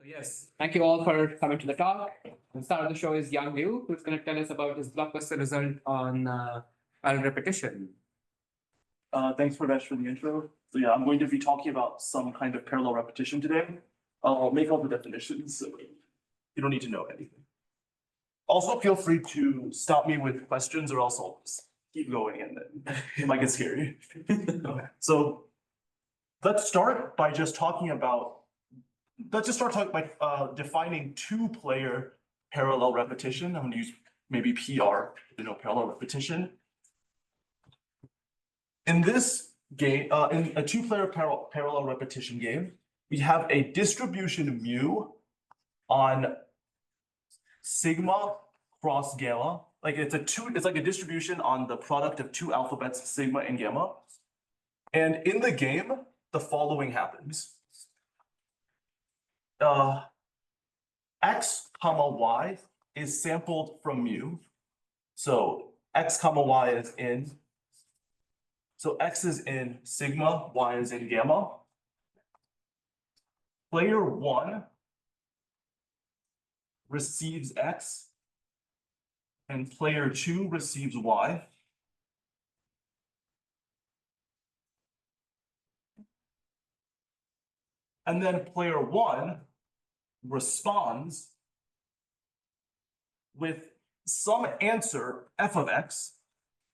Yes, thank you all for coming to the talk. The star of the show is Yang Liu, who's going to tell us about his blockbuster result on parallel repetition. Thanks, Pravesh, for the intro. So yeah, I'm going to be talking about some kind of parallel repetition today. I'll make all the definitions, so you don't need to know anything. Also, feel free to stop me with questions, or else I'll just keep going, and then it might get scary. Okay. So let's start by defining two-player parallel repetition. I'm going to use maybe PR to know parallel repetition. In this game, in a two-player parallel repetition game, we have a distribution mu on sigma cross gamma. It's like a distribution on the product of two alphabets, sigma and gamma. And in the game, the following happens. X comma y is sampled from mu. So X comma y is in. So X is in sigma, Y is in gamma. Player one receives X, and player two receives Y. And then player one responds with some answer, f of X.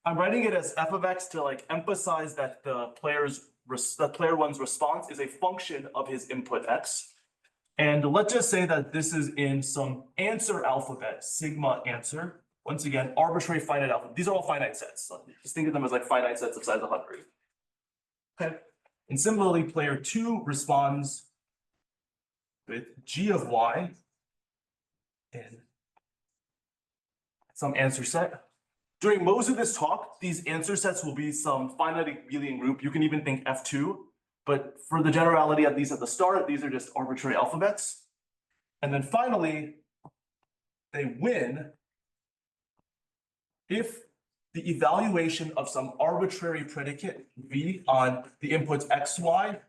I'm writing it as f of X to emphasize that the player one's response is a function of his input X. And let's just say that this is in some answer alphabet, sigma answer. Once again, arbitrary finite alphabet. These are all finite sets. So just think of them as finite sets of size 100. Okay. And similarly, player two responds with g of y in some answer set. During most of this talk, these answer sets will be some finite Abelian group. You can even think F2, but for the generality, at least at the start, these are just arbitrary alphabets. And then finally, they win if the evaluation of some arbitrary predicate V on the inputs X, Y,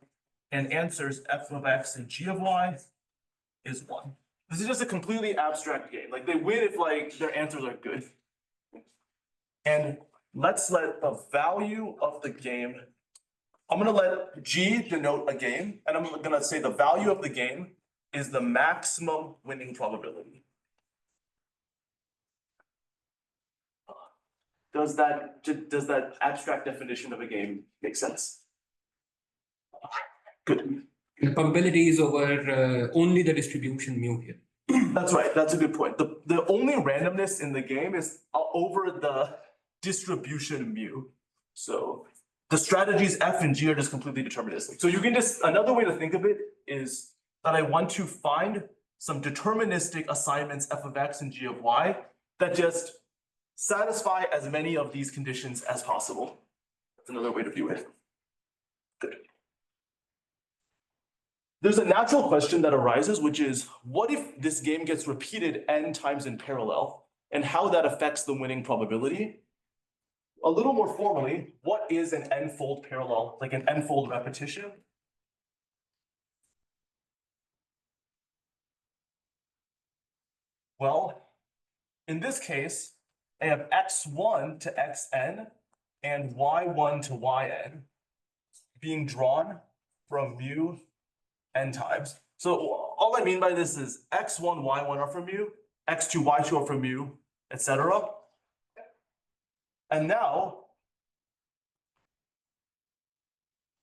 and answers F of X and G of Y is 1. This is just a completely abstract game. They win if their answers are good. And let's let the value of the game, I'm going to let G denote a game, and I'm going to say the value of the game is the maximum winning probability. Does that abstract definition of a game make sense? Good. The probability is over only the distribution mu here. That's right. That's a good point. The only randomness in the game is over the distribution mu. So the strategies F and G are just completely deterministic. So you can another way to think of it is that I want to find some deterministic assignments F of X and G of Y that just satisfy as many of these conditions as possible. That's another way to view it. Good. There's a natural question that arises, which is, what if this game gets repeated n times in parallel, and how that affects the winning probability? A little more formally, what is an n-fold parallel, an n-fold repetition? Well, in this case, I have x1 to xn and y1 to yn being drawn from mu n times. So all I mean by this is x1, y1 are from mu, x2, y2 are from mu, etc. And now,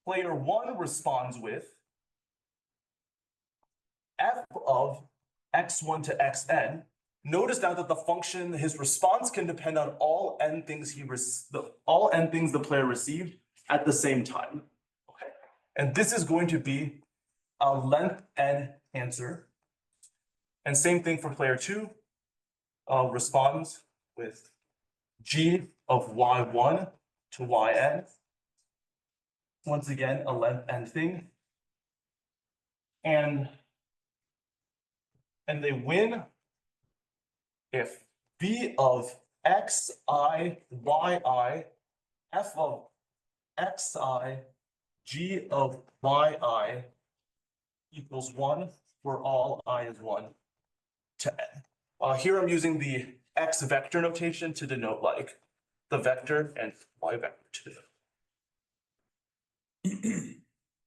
player one responds with f of x1 to xn. Notice now that the function, his response can depend on all n things the player received at the same time. Okay, and this is going to be a length n answer. And same thing for player two. Responds with g of y1 to yn. Once again, a length n thing. And they win if b of xi, yi, f of xi, g of yi equals 1 for all I is 1 to n. Here I'm using the x vector notation to denote like the vector and y vector to denote.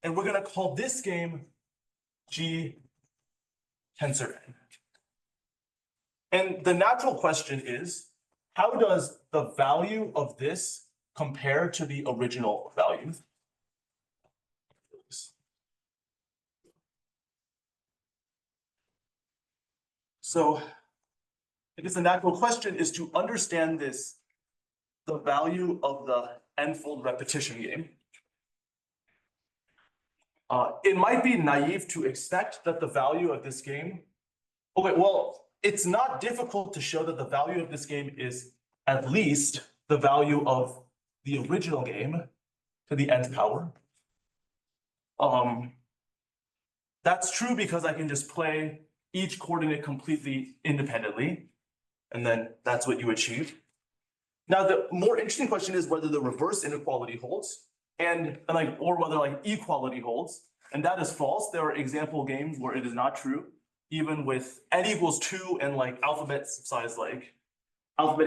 And we're going to call this game G tensor n. And the natural question is, how does the value of this compare to the original value? So I guess the natural question is to understand this, the value of the n-fold repetition game. It might be naive to expect that the value of this game, okay, well, it's not difficult to show that the value of this game is at least the value of the original game to the nth power. That's true because I can just play each coordinate completely independently, and then that's what you achieve. Now, the more interesting question is whether the reverse inequality holds, or whether like equality holds, and that is false. There are example games where it is not true, even with n equals 2 and like alphabet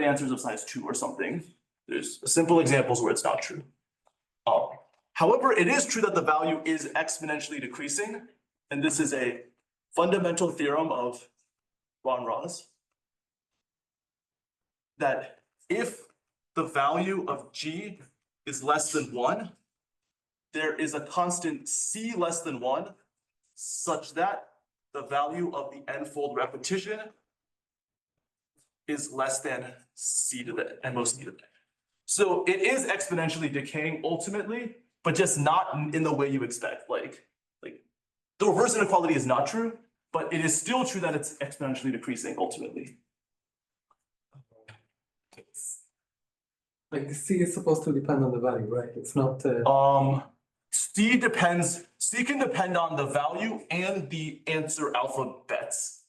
answers of size 2 or something. There's simple examples where it's not true. However, it is true that the value is exponentially decreasing, and this is a fundamental theorem of von Ross, that if the value of G is less than 1, there is a constant C less than 1 such that the value of the n-fold repetition is less than C to the n most C to the n. So it is exponentially decaying ultimately, but just not in the way you expect. Like the reverse inequality is not true, but it is still true that it's exponentially decreasing ultimately. Like the C is supposed to depend on the value, right? It's not. C can depend on the value and the answer alphabets.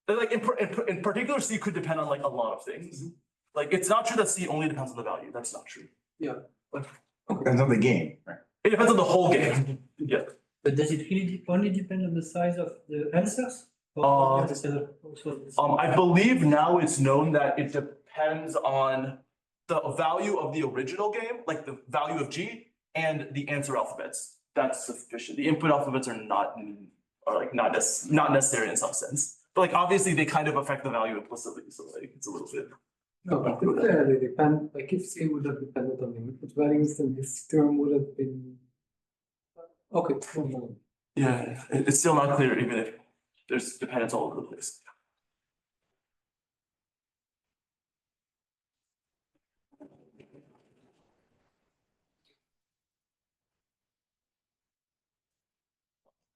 Like in particular, C could depend on like a lot of things. Like it's not true that C only depends on the value. That's not true. Yeah. But, Depends on the game, right? It depends on the whole game. Yeah. But does it really only depend on the size of the answers? I believe now it's known that it depends on the value of the original game, like the value of G and the answer alphabets. That's sufficient. The input alphabets are not necessary in some sense. But like obviously they kind of affect the value implicitly, so like it's a little bit. no, but if they depend, like if C would have depended on the input values, then this term would have been. Okay. No. Yeah, it's still not clear even if there's dependence all over the place.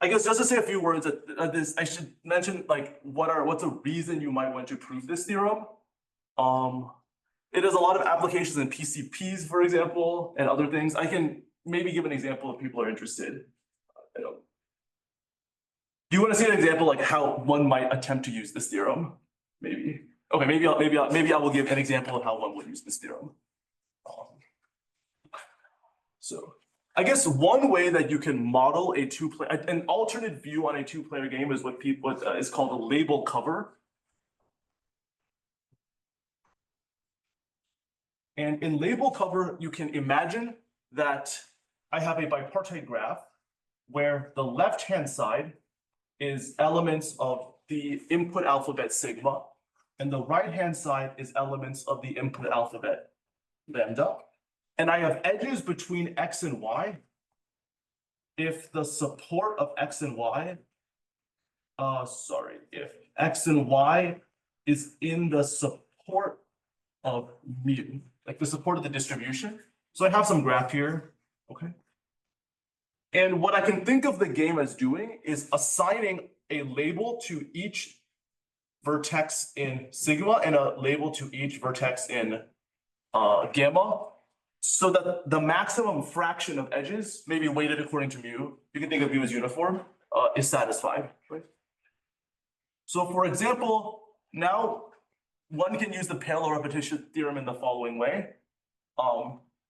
I guess just to say a few words at this, I should mention like what's a reason you might want to prove this theorem. It has a lot of applications in PCPs, for example, and other things. I can maybe give an example if people are interested. Do you want to see an example like how one might attempt to use this theorem? Maybe. Okay, maybe I will give an example of how one would use this theorem. So I guess one way that you can model an alternate view on a two-player game is what is called a label cover. And in label cover, you can imagine that I have a bipartite graph where the left-hand side is elements of the input alphabet sigma, and the right-hand side is elements of the input alphabet lambda. And I have edges between X and Y. If the support of X and Y, if X and Y is in the support of mu, like the support of the distribution. So I have some graph here, okay? And what I can think of the game as doing is assigning a label to each vertex in sigma and a label to each vertex in gamma, so that the maximum fraction of edges, maybe weighted according to mu, you can think of mu as uniform, is satisfied, right? So for example, now one can use the parallel repetition theorem in the following way.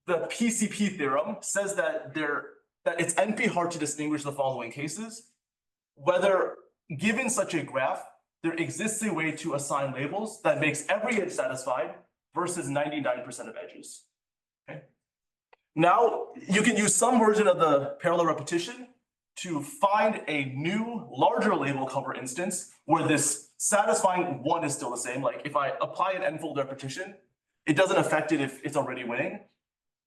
The PCP theorem says that it's NP hard to distinguish the following cases: whether given such a graph, there exists a way to assign labels that makes every edge satisfied versus 99% of edges. Okay. Now you can use some version of the parallel repetition to find a new larger label cover instance where this satisfying one is still the same. Like if I apply an n-fold repetition, it doesn't affect it if it's already winning.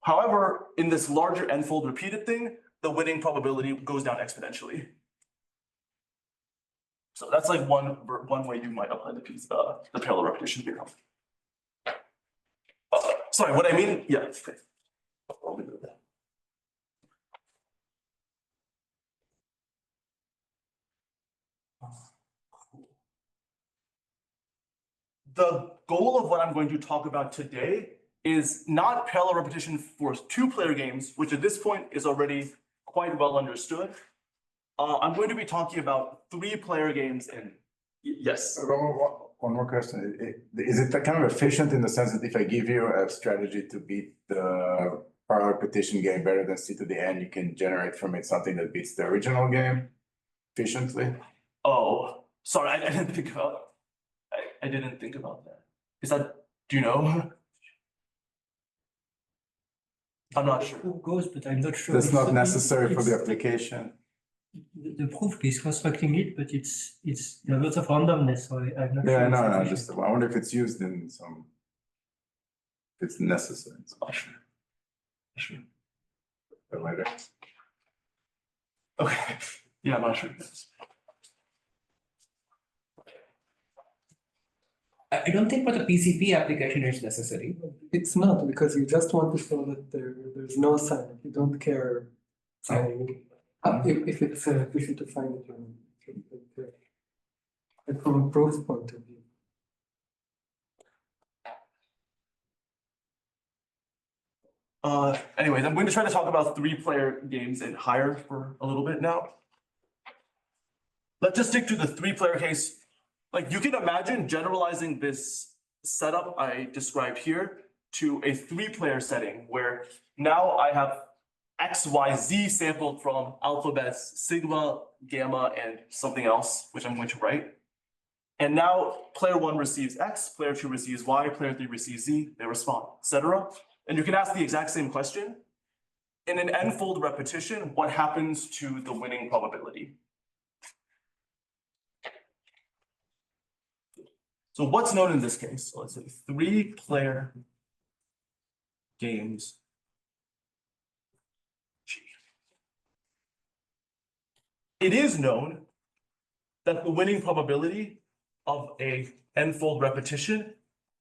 However, in this larger n-fold repeated thing, the winning probability goes down exponentially. So that's like one way you might apply the parallel repetition theorem. Sorry, what I mean, yeah. Okay. I'll leave it at that. The goal of what I'm going to talk about today is not parallel repetition for two-player games, which at this point is already quite well understood. I'm going to be talking about three-player games and yes. One more question. Is it kind of efficient in the sense that if I give you a strategy to beat the parallel repetition game better than C to the N, you can generate from it something that beats the original game efficiently? Oh, sorry, I didn't think about. I didn't think about that. Is that? Do you know? I'm not sure. Proof goes, but I'm not sure. That's not necessary for the it's- application. The proof is constructing it, but there are lots of randomness, so I'm not Yeah, sure. no, it's just efficient. I wonder if it's used in some. If it's necessary. Sure. But later. Okay. Yeah, I'm not sure. I don't think for the PCP application it's necessary. It's not, because you just want to show that there's no sign. You don't care. If it's efficient to find it, and from a proof point of view. Anyways, I'm going to try to talk about three-player games and higher for a little bit now. Let's just stick to the three-player case. Like you can imagine generalizing this setup I described here to a three-player setting where now I have X, Y, Z sampled from alphabets, sigma, gamma, and something else, which I'm going to write. And now player one receives X, player two receives Y, player three receives Z, they respond, etc. And you can ask the exact same question. In an n-fold repetition, what happens to the winning probability? So what's known in this case? So let's say three-player games. It is known that the winning probability of a n-fold repetition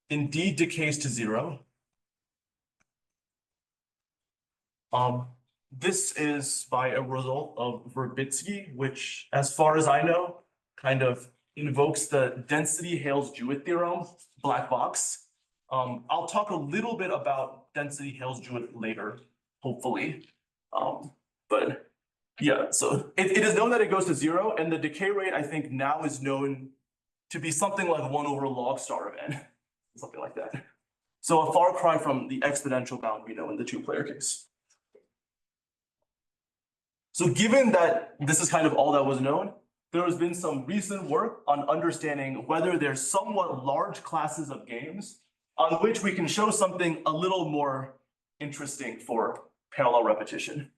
indeed decays to 0. This is by a result of Verbitsky, which, as far as I know, kind of invokes the density Hales-Jewett theorem, black box. I'll talk a little bit about density Hales-Jewett later, hopefully. But yeah, so it is known that it goes to 0, and the decay rate, I think, now is known to be something like 1 over log star of n, something like that. So a far cry from the exponential bound we know in the two-player case. So given that this is kind of all that was known, there has been some recent work on understanding whether there's somewhat large classes of games on which we can show something a little more interesting for parallel repetition.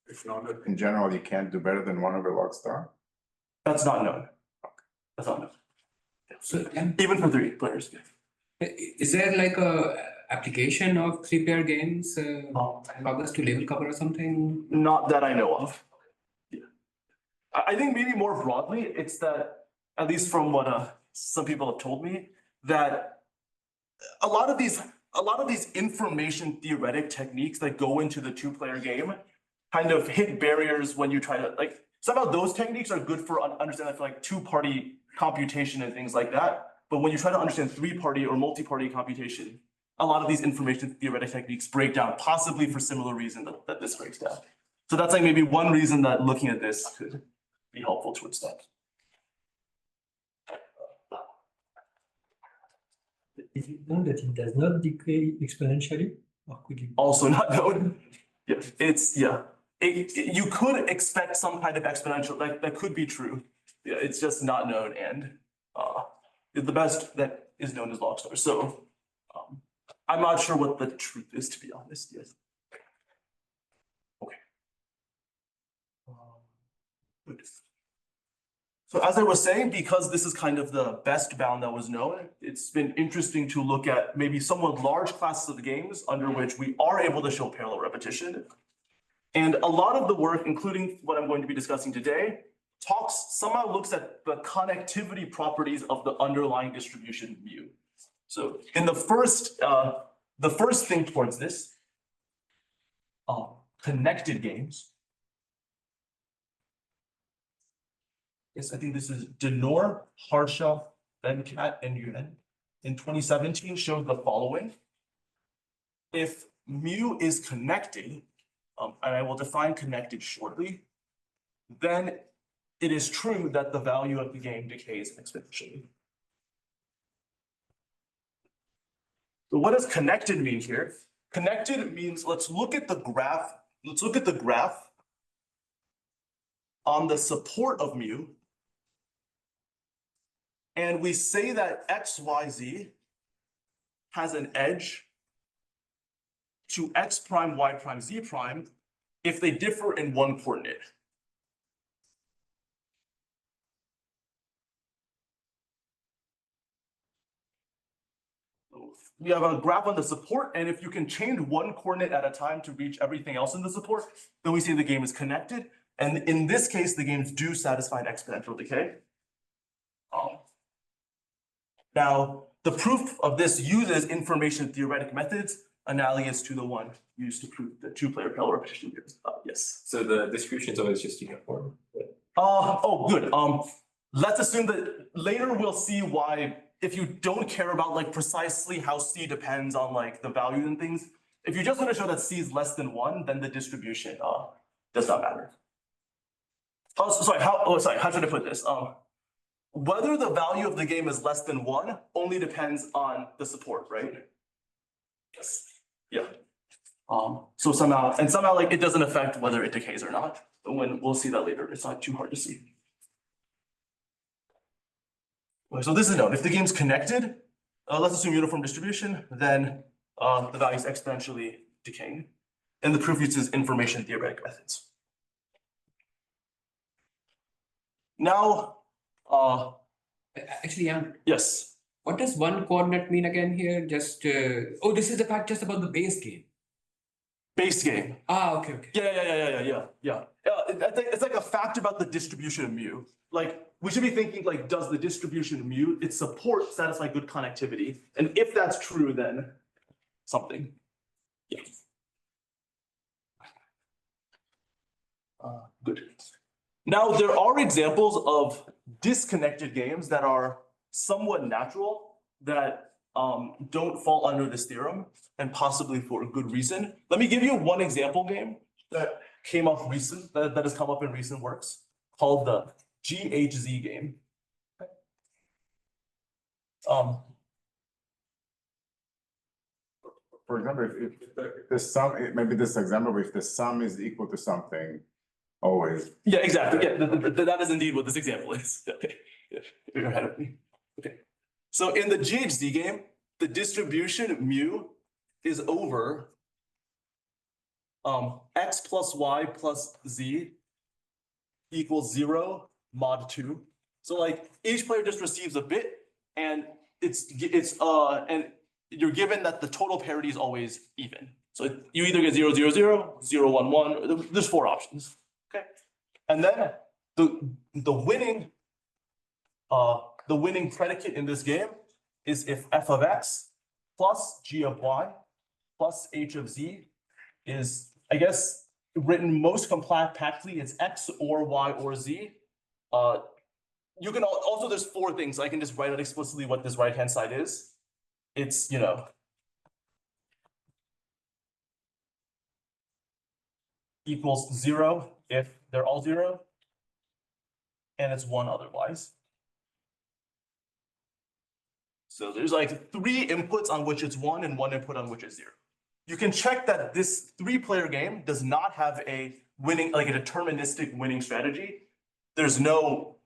It's known that in general, you can't do better than 1 over log star. That's not known. That's not known. So Even for three players. is there like a application of three-player games analogous to label cover or something? Not that I know of. Yeah. I think maybe more broadly, it's that, at least from what some people have told me, that a lot of these information theoretic techniques that go into the two-player game kind of hit barriers when you try to, like, somehow those techniques are good for understanding for like two-party computation and things like that. But when you try to understand three-party or multi-party computation, a lot of these information theoretic techniques break down, possibly for similar reason that this breaks down. So that's like maybe one reason that looking at this could be helpful towards that. Is it known that it does not decay exponentially, or could it? Also not known. Yeah, you could expect some kind of exponential, that could be true. Yeah, it's just not known, and the best that is known is log star. So I'm not sure what the truth is, to be honest. Yes. Okay. Good. So as I was saying, because this is kind of the best bound that was known, it's been interesting to look at maybe somewhat large classes of games under which we are able to show parallel repetition. And a lot of the work, including what I'm going to be discussing today, somehow looks at the connectivity properties of the underlying distribution mu. So in the first thing towards this, connected games. Yes, I think this is Denor, Harsha, Venkat, and Yuan in 2017 showed the following. If mu is connected, and I will define connected shortly, then it is true that the value of the game decays exponentially. So what does connected mean here? Connected means, let's look at the graph. Let's look at the graph on the support of mu. And we say that x, y, z has an edge to x prime, y prime, z prime if they differ in one coordinate. We have a graph on the support, and if you can change one coordinate at a time to reach everything else in the support, then we say the game is connected. And in this case, the games do satisfy an exponential decay. Now, the proof of this uses information theoretic methods analogous to the one used to prove the two-player parallel repetition here. Yes. So the distribution is always just uniform. Oh, good. Let's assume that later we'll see why, if you don't care about like precisely how C depends on like the value and things, if you just want to show that C is less than 1, then the distribution does not matter. How should I put this? Whether the value of the game is less than 1 only depends on the support, right? Yes. Yeah. So somehow like it doesn't affect whether it decays or not. But we'll see that later. It's not too hard to see. So this is known. If the game's connected, let's assume uniform distribution, then the value is exponentially decaying. And the proof uses information theoretic methods. Now, actually, yes. what does one coordinate mean again here? Just oh, this is the fact just about the base game. Base game. Okay. Yeah. It's like a fact about the distribution of mu. Like we should be thinking like, does the distribution of mu, its support satisfy good connectivity? And if that's true, then something. Yeah. Good. Now there are examples of disconnected games that are somewhat natural that don't fall under this theorem, and possibly for a good reason. Let me give you one example game that came up recent, that has come up in recent works, called the GHZ game. For example, if the sum, maybe this example, if the sum is equal to something, always. Yeah, exactly. Yeah, that is indeed what this example is. Okay, you're ahead of me. Okay, so in the GHZ game, the distribution mu is over x plus y plus z equals 0 mod 2. So like each player just receives a bit, and and you're given that the total parity is always even. So you either get 0, 0, 0, 0, 1, 1. There's 4 options. Okay, and then the winning predicate in this game is if f of x plus g of y plus h of z is, I guess, written most compactly, it's x or y or z. You can also, there's 4 things. I can just write out explicitly what this right-hand side is. It's, equals 0 if they're all 0, and it's 1 otherwise. So there's like 3 inputs on which it's 1 and 1 input on which it's 0. You can check that this 3-player game does not have a winning, like a deterministic winning strategy. There's no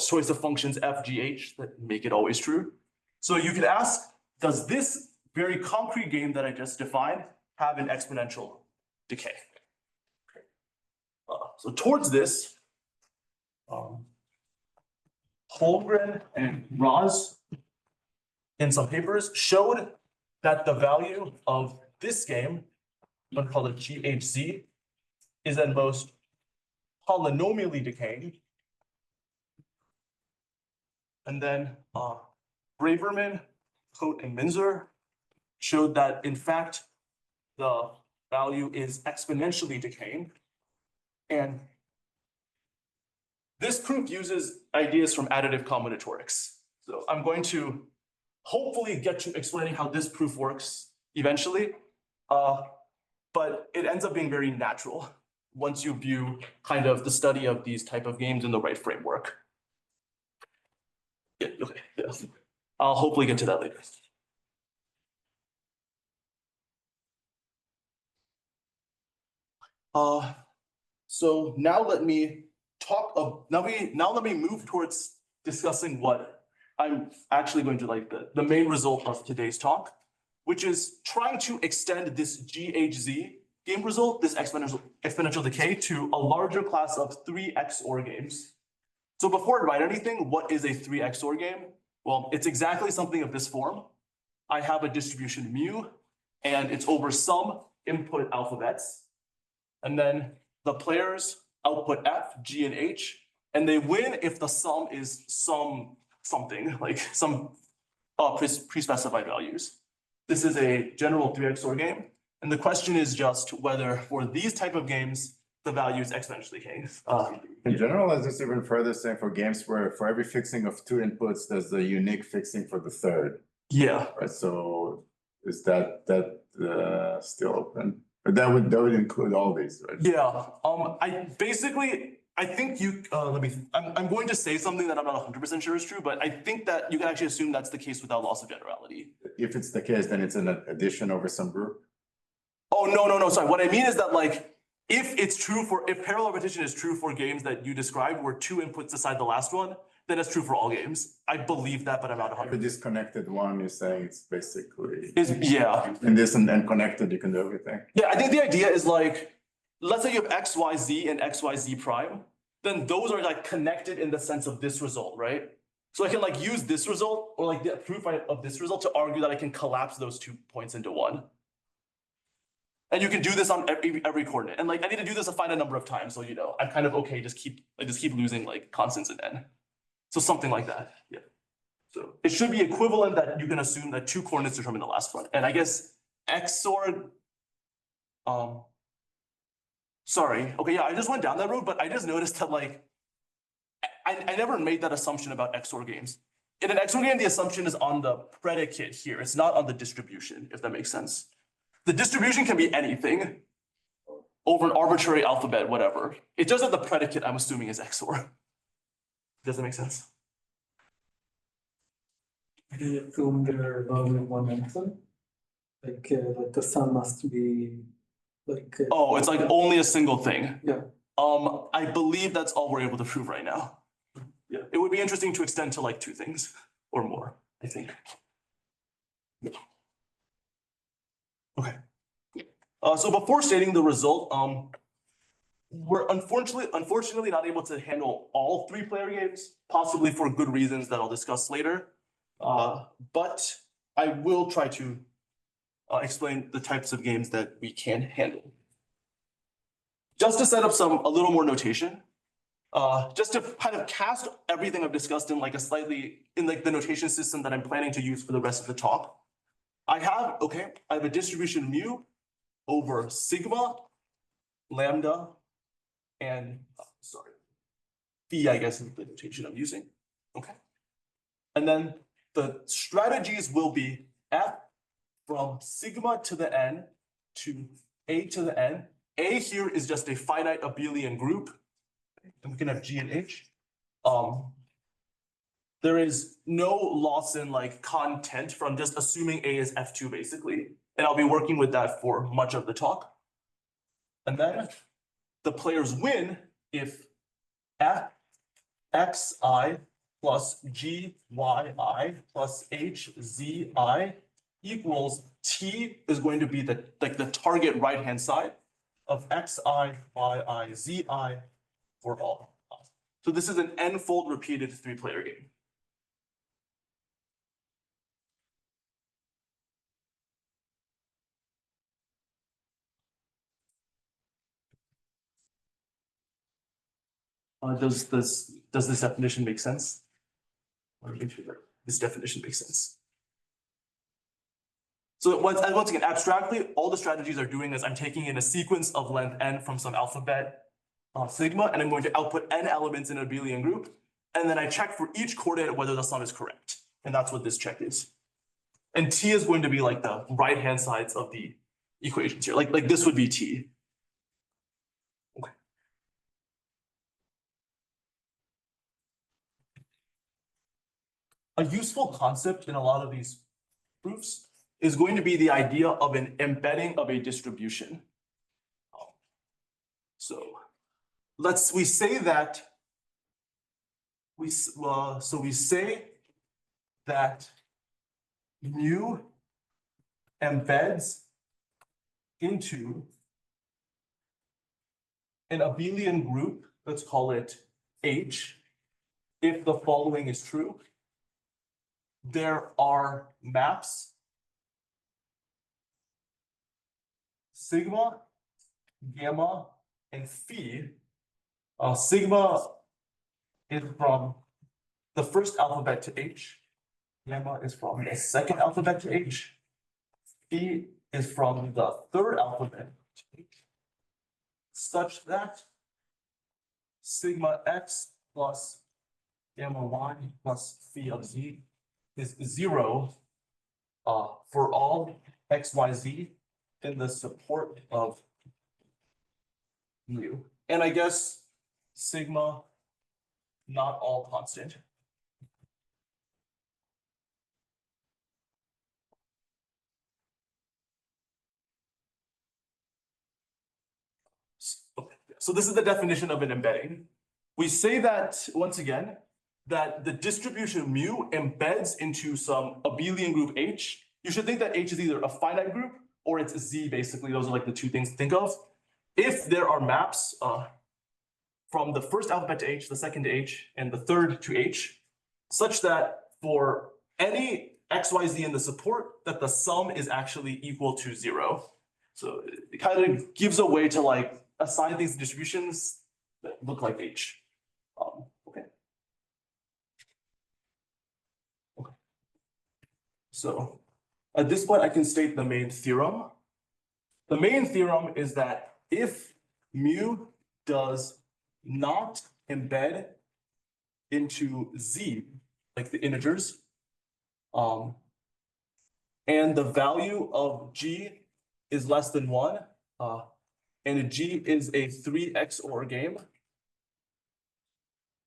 choice of functions f, g, h that make it always true. So you could ask, does this very concrete game that I just defined have an exponential decay? So towards this, Holmgren and Raz in some papers showed that the value of this game, I'm going to call it GHZ, is at most polynomially decaying. And then Braverman-Khot-Minzer showed that in fact the value is exponentially decaying. And this proof uses ideas from additive combinatorics. So I'm going to hopefully get to explaining how this proof works eventually, but it ends up being very natural once you view kind of the study of these type of games in the right framework. Yeah, okay, yeah. I'll hopefully get to that later. So now let me let me move towards discussing what I'm actually going to like the main result of today's talk, which is trying to extend this GHZ game result, this exponential decay, to a larger class of 3 XOR games. So before I write anything, what is a 3 XOR game? Well, it's exactly something of this form. I have a distribution mu, and it's over some input alphabets. And then the players output F, G, and H, and they win if the sum is something, like some pre-specified values. This is a general 3 XOR game. And the question is just whether for these type of games, the value is exponentially decaying. In general, is this even further saying for games where for every fixing of 2 inputs, there's a unique fixing for the third? Yeah. Right, so is that still open? But that would include all these, right? Yeah. I think you, I'm going to say something that I'm not 100% sure is true, but I think that you can actually assume that's the case without loss of generality. If it's the case, then it's an addition over some group. Oh, no, sorry. What I mean is that like, if parallel repetition is true for games that you described where 2 inputs decide the last one, then it's true for all games. I believe that, but I'm not 100%. The disconnected one, you're saying it's basically. Yeah. In this and connected, you can do everything. Yeah, I think the idea is like, let's say you have XYZ and XYZ prime, then those are like connected in the sense of this result, right? So I can like use this result or like the proof of this result to argue that I can collapse those 2 points into one. And you can do this on every coordinate. And like, I need to do this a finite number of times. So, you know, I'm kind of okay, just keep losing like constants in n. So something like that, yeah. So it should be equivalent that you can assume that 2 coordinates determine the last one. And I guess XOR, sorry, okay, yeah, I just went down that road, but I just noticed that like, I never made that assumption about XOR games. In an XOR game, the assumption is on the predicate here. It's not on the distribution, if that makes sense. The distribution can be anything over an arbitrary alphabet, whatever. It's just that the predicate I'm assuming is XOR. Does that make sense? Do you assume there are only one answer? Like the sum must be like. Oh, it's like only a single thing. Yeah. I believe that's all we're able to prove right now. Yeah, it would be interesting to extend to like 2 things or more, I think. Okay. So before stating the result, we're unfortunately not able to handle all 3-player games, possibly for good reasons that I'll discuss later. But I will try to explain the types of games that we can handle. Just to set up a little more notation, just to kind of cast everything I've discussed in like the notation system that I'm planning to use for the rest of the talk. I have a distribution mu over sigma, lambda, and phi, I guess is the notation I'm using. Okay. And then the strategies will be f from sigma to the n to a to the n. A here is just a finite abelian group. And we can have G and H. There is no loss in like content from just assuming A is F2 basically. And I'll be working with that for much of the talk. And then the players win if F xi plus gyi plus hzi equals t is going to be the target right-hand side of xi, yi, zi for all. So this is an n-fold repeated three-player game. Does this definition make sense? This definition makes sense. So once again, abstractly, all the strategies are doing is I'm taking in a sequence of length n from some alphabet sigma, and I'm going to output n elements in an abelian group, and then I check for each coordinate whether the sum is correct, and that's what this check is. And t is going to be like the right-hand sides of the equations here, like this would be t. Okay. A useful concept in a lot of these proofs is going to be the idea of an embedding of a distribution. So we say that we say that mu embeds into an abelian group, let's call it H, if the following is true. There are maps sigma, gamma, and phi. Sigma is from the first alphabet to H. Gamma is from the second alphabet to H. Phi is from the third alphabet to H. Such that sigma x plus gamma y plus phi of z is 0 for all x, y, z in the support of mu. And I guess sigma not all constant. So this is the definition of an embedding. We say that, once again, that the distribution mu embeds into some abelian group H. You should think that H is either a finite group or it's Z, basically. Those are like the two things to think of. If there are maps from the first alphabet to H, the second to H, and the third to H, such that for any X, Y, Z in the support, that the sum is actually equal to 0. So it kind of gives a way to like assign things to distributions that look like H. Okay. So at this point, I can state the main theorem. The main theorem is that if mu does not embed into Z, like the integers, and the value of G is less than 1, and G is a 3 XOR game,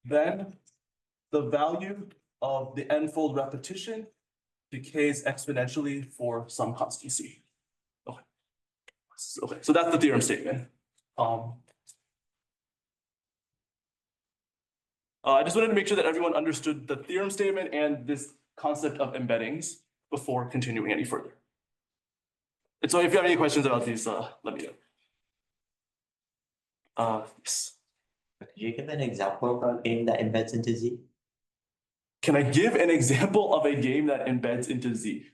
then the value of the n-fold repetition decays exponentially for some constant C. Okay. So that's the theorem statement. I just wanted to make sure that everyone understood the theorem statement and this concept of embeddings before continuing any further. And so if you have any questions about these, let me know. Yes. Could you give an example of a game that embeds into Z? Can I give an example of a game that embeds into Z?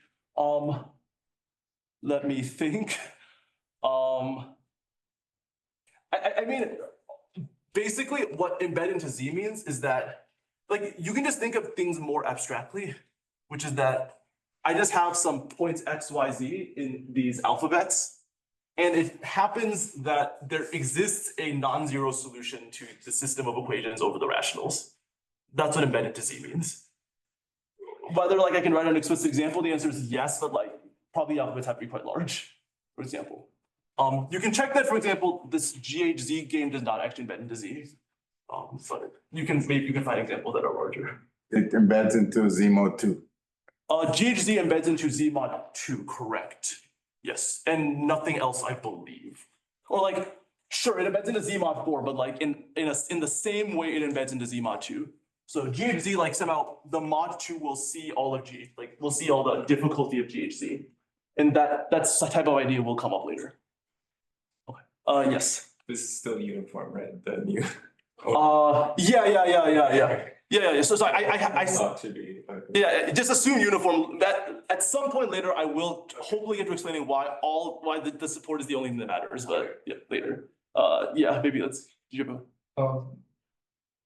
Let me think. I mean, basically what embed into Z means is that, like, you can just think of things more abstractly, which is that I just have some points X, Y, Z in these alphabets. And it happens that there exists a non-zero solution to the system of equations over the rationals. That's what embedded to Z means. Whether like I can write an explicit example, the answer is yes, but like probably alphabets have to be quite large, for example. You can check that, for example, this GHZ game does not actually embed into Z. But you can find examples that are larger. It embeds into Z mod 2. GHZ embeds into Z mod 2, correct. Yes, and nothing else, I believe. Or like, sure, it embeds into Z mod 4, but like in the same way it embeds into Z mod 2. So GHZ, like somehow the mod 2 will see all of G, like we'll see all the difficulty of GHZ. And that's a type of idea will come up later. Okay, yes. This is still uniform, right? The new. Yeah. So I Thought to be. Okay. yeah, just assume uniform. That at some point later, I will hopefully get to explaining why the support is the only thing that matters. But yeah, later. Yeah, maybe let's.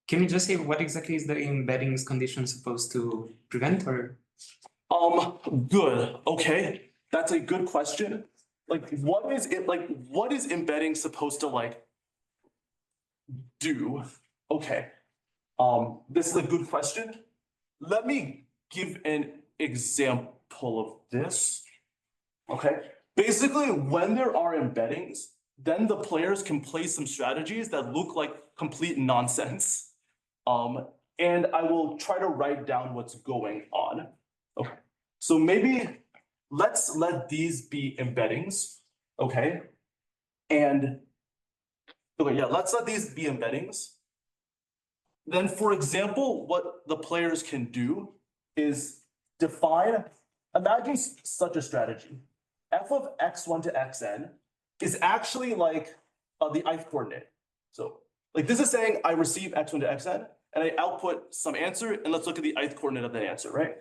Can you just say what exactly is the embeddings condition supposed to prevent, or? Good. Okay, that's a good question. Like, what is it? Like, what is embedding supposed to like do? Okay. This is a good question. Let me give an example of this. Okay. Basically, when there are embeddings, then the players can play some strategies that look like complete nonsense. And I will try to write down what's going on. Okay. So maybe let's let these be embeddings. Okay. And okay, yeah, let's let these be embeddings. Then, for example, what the players can do is define, imagine such a strategy. F of x1 to xn is actually like the ith coordinate. So like this is saying I receive x1 to xn and I output some answer, and let's look at the ith coordinate of that answer, right?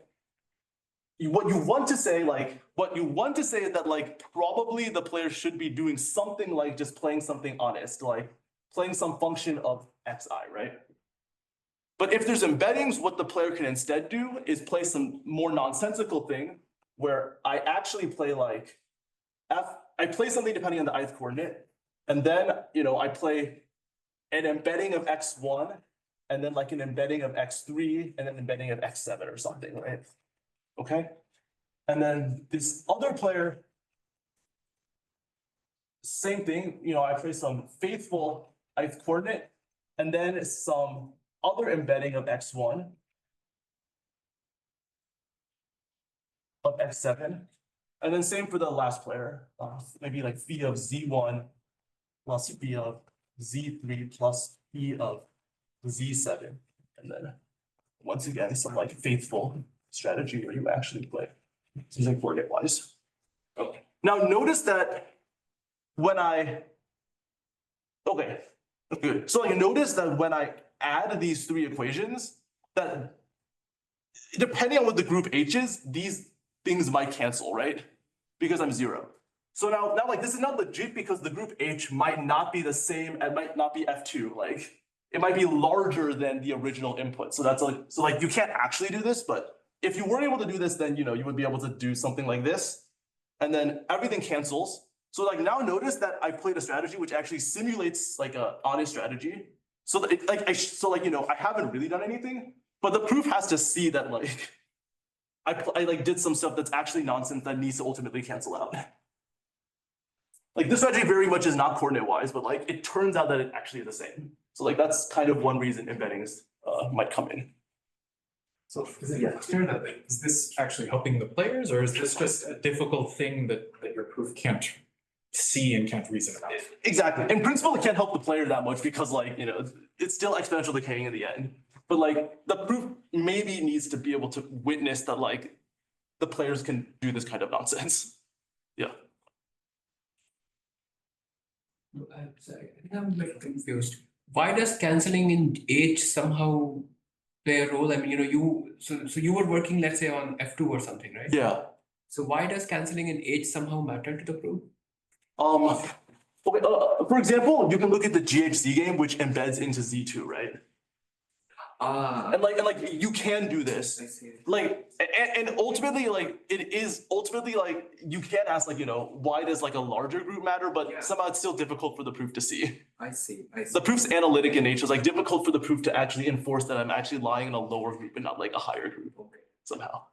What you want to say is that like probably the player should be doing something like just playing something honest, like playing some function of xi, right? But if there's embeddings, what the player can instead do is play some more nonsensical thing where I actually play like I play something depending on the ith coordinate, and then I play an embedding of x1, and then like an embedding of x3, and an embedding of x7 or something, right? Okay. And then this other player, same thing, I play some faithful ith coordinate, and then some other embedding of x1 of x7, and then same for the last player, maybe like phi of z1 plus phi of z3 plus phi of z7, and then once again some like faithful strategy where you actually play using coordinate wise. Okay. Now notice that when so you notice that when I add these three equations, that depending on what the group H is, these things might cancel, right? Because I'm 0. So now like this is not legit because the group H might not be the same, it might not be F2, like it might be larger than the original input. So that's like you can't actually do this, but if you weren't able to do this, then you would be able to do something like this, and then everything cancels. So like now notice that I played a strategy which actually simulates like a honest strategy. So that I haven't really done anything, but the proof has to see that like I like did some stuff that's actually nonsense that needs to ultimately cancel out. Like this strategy very much is not coordinate wise, but like it turns out that it actually is the same. So like that's kind of one reason embeddings might come in. So is it clear that is this actually helping the players, or is this just a difficult thing that your proof can't see and can't reason about? Exactly. In principle, it can't help the player that much because like, it's still exponential decaying in the end. But like the proof maybe needs to be able to witness that like the players can do this kind of nonsense. Yeah. I'm sorry, I think I'm a bit confused. Why does canceling in H somehow play a role? I mean, so you were working, let's say, on F2 or something, right? Yeah. So why does canceling in H somehow matter to the proof? Okay, for example, you can look at the GHZ game, which embeds into Z2, right? And like you can do this. I see. Like and ultimately like it is ultimately like you can ask like why does like a larger group matter, but somehow it's still difficult for the proof to see. I see. The proof's analytic in nature. It's like difficult for the proof to actually enforce that I'm actually lying in a lower group and not like a higher group somehow.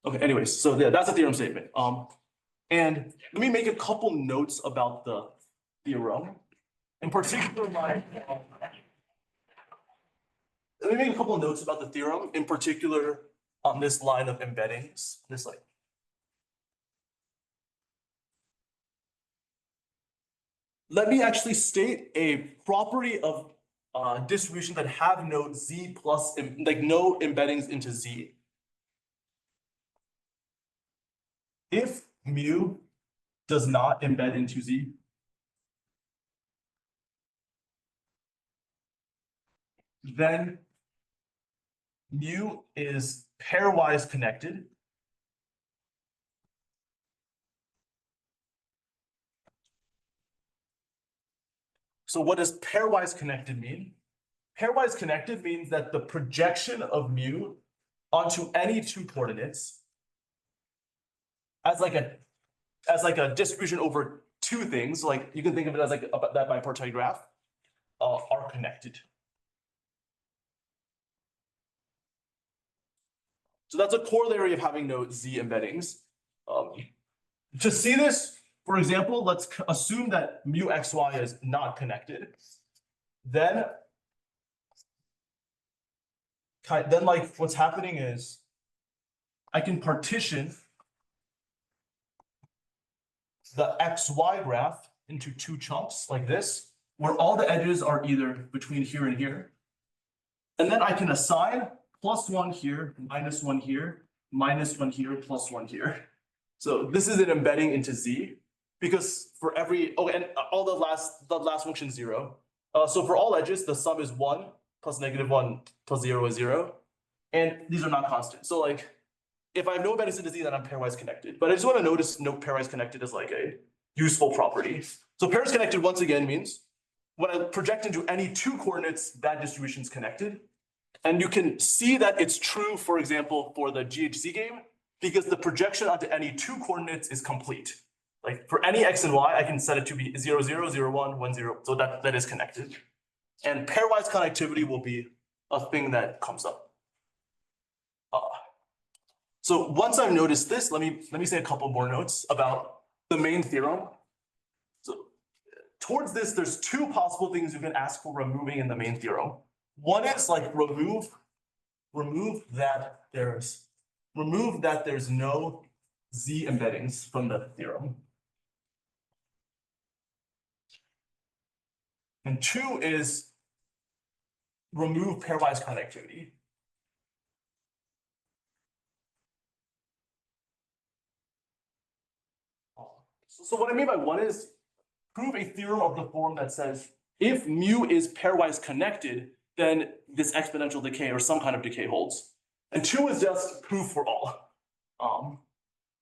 Okay, anyways, so yeah, that's a theorem statement. And let me make a couple notes about the theorem. In particular, let me make a couple of notes about the theorem, in particular on this line of embeddings, this like. let me actually state a property of distribution that have no z plus, like no embeddings into z. If mu does not embed into z, then mu is pairwise connected. So what does pairwise connected mean? Pairwise connected means that the projection of mu onto any two coordinates as like a distribution over two things, like you can think of it as like that bipartite graph, are connected. So that's a corollary of having no z embeddings. To see this, for example, let's assume that mu xy is not connected. Then like what's happening is I can partition the xy graph into two chunks like this, where all the edges are either between here and here. And then I can assign +1 here, -1 here, -1 here, +1 here. So this is an embedding into z, because for every, oh, and all the last function 0. So for all edges, the sum is 1 plus -1 plus 0 is 0. And these are not constant. So like, if I have no embeddings into z, then I'm pairwise connected. But I just want to notice no pairwise connected is like a useful property. So pairwise connected once again means when I project into any two coordinates, that distribution is connected. And you can see that it's true, for example, for the GHZ game, because the projection onto any two coordinates is complete. Like for any x and y, I can set it to be 0, 0, 0, 1, 1, 0. So that is connected. And pairwise connectivity will be a thing that comes up. So once I've noticed this, let me say a couple more notes about the main theorem. So towards this, there's two possible things you can ask for removing in the main theorem. One is like remove that there's no z embeddings from the theorem. And two is remove pairwise connectivity. So what I mean by one is prove a theorem of the form that says if mu is pairwise connected, then this exponential decay or some kind of decay holds. And two is just proof for all.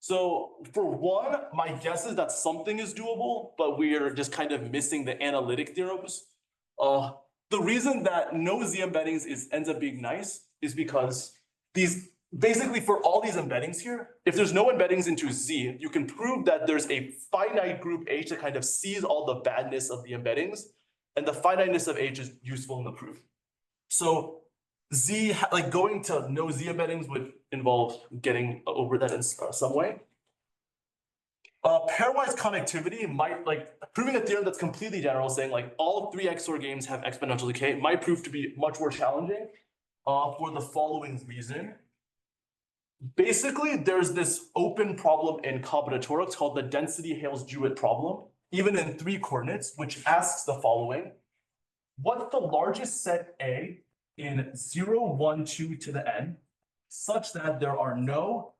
So for one, my guess is that something is doable, but we're just kind of missing the analytic theorems. The reason that no z embeddings ends up being nice is because these basically for all these embeddings here, if there's no embeddings into z, you can prove that there's a finite group H that kind of sees all the badness of the embeddings, and the finiteness of H is useful in the proof. So z, like going to no z embeddings would involve getting over that in some way. Pairwise connectivity might, like proving a theorem that's completely general, saying like all 3 XOR games have exponential decay, might prove to be much more challenging for the following reason. Basically, there's this open problem in combinatorics called the density Hales-Jewett problem, even in 3 coordinates, which asks the following: what's the largest set A in 0, 1, 2 to the n, such that there are no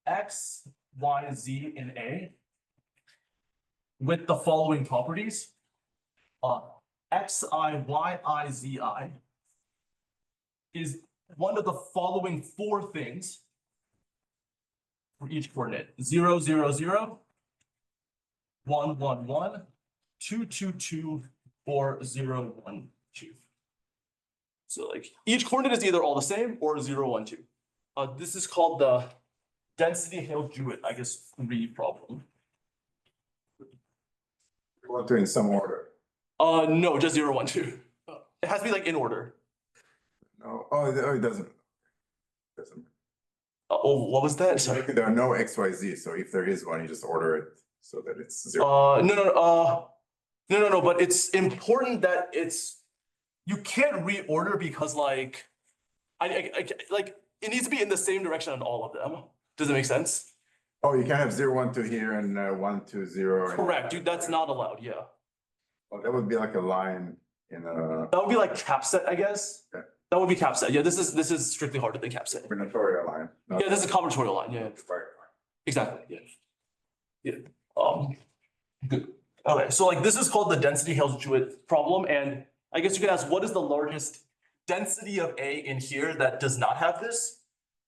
x, y, z in A with the following properties? xi, yi, zi is one of the following 4 things for each coordinate: 0, 0, 0, 1, 1, 1, 2, 2, 2, or 0, 1, 2. So like each coordinate is either all the same or 0, 1, 2. This is called the density Hales-Jewett, I guess, 3 problem. You want to in some order? No, just 0, 1, 2. It has to be like in order. No, it doesn't. Oh, what was that? Sorry. There are no x, y, z, so if there is one, you just order it so that it's 0. No, but it's important that you can't reorder because like, like it needs to be in the same direction on all of them. Does it make sense? Oh, you can have 0, 1, 2 here and 1, 2, 0. Correct, dude, that's not allowed, yeah. Oh, that would be like a line in a That would be like capset, I guess. Yeah. That would be capset. Yeah, this is strictly harder than capset. combinatorial line. not- Yeah, this is a combinatorial line. Yeah, Right. exactly. Yeah. Yeah. Good. Okay, so like this is called the density Hales-Jewett problem, and I guess you could ask, what is the largest density of A in here that does not have this?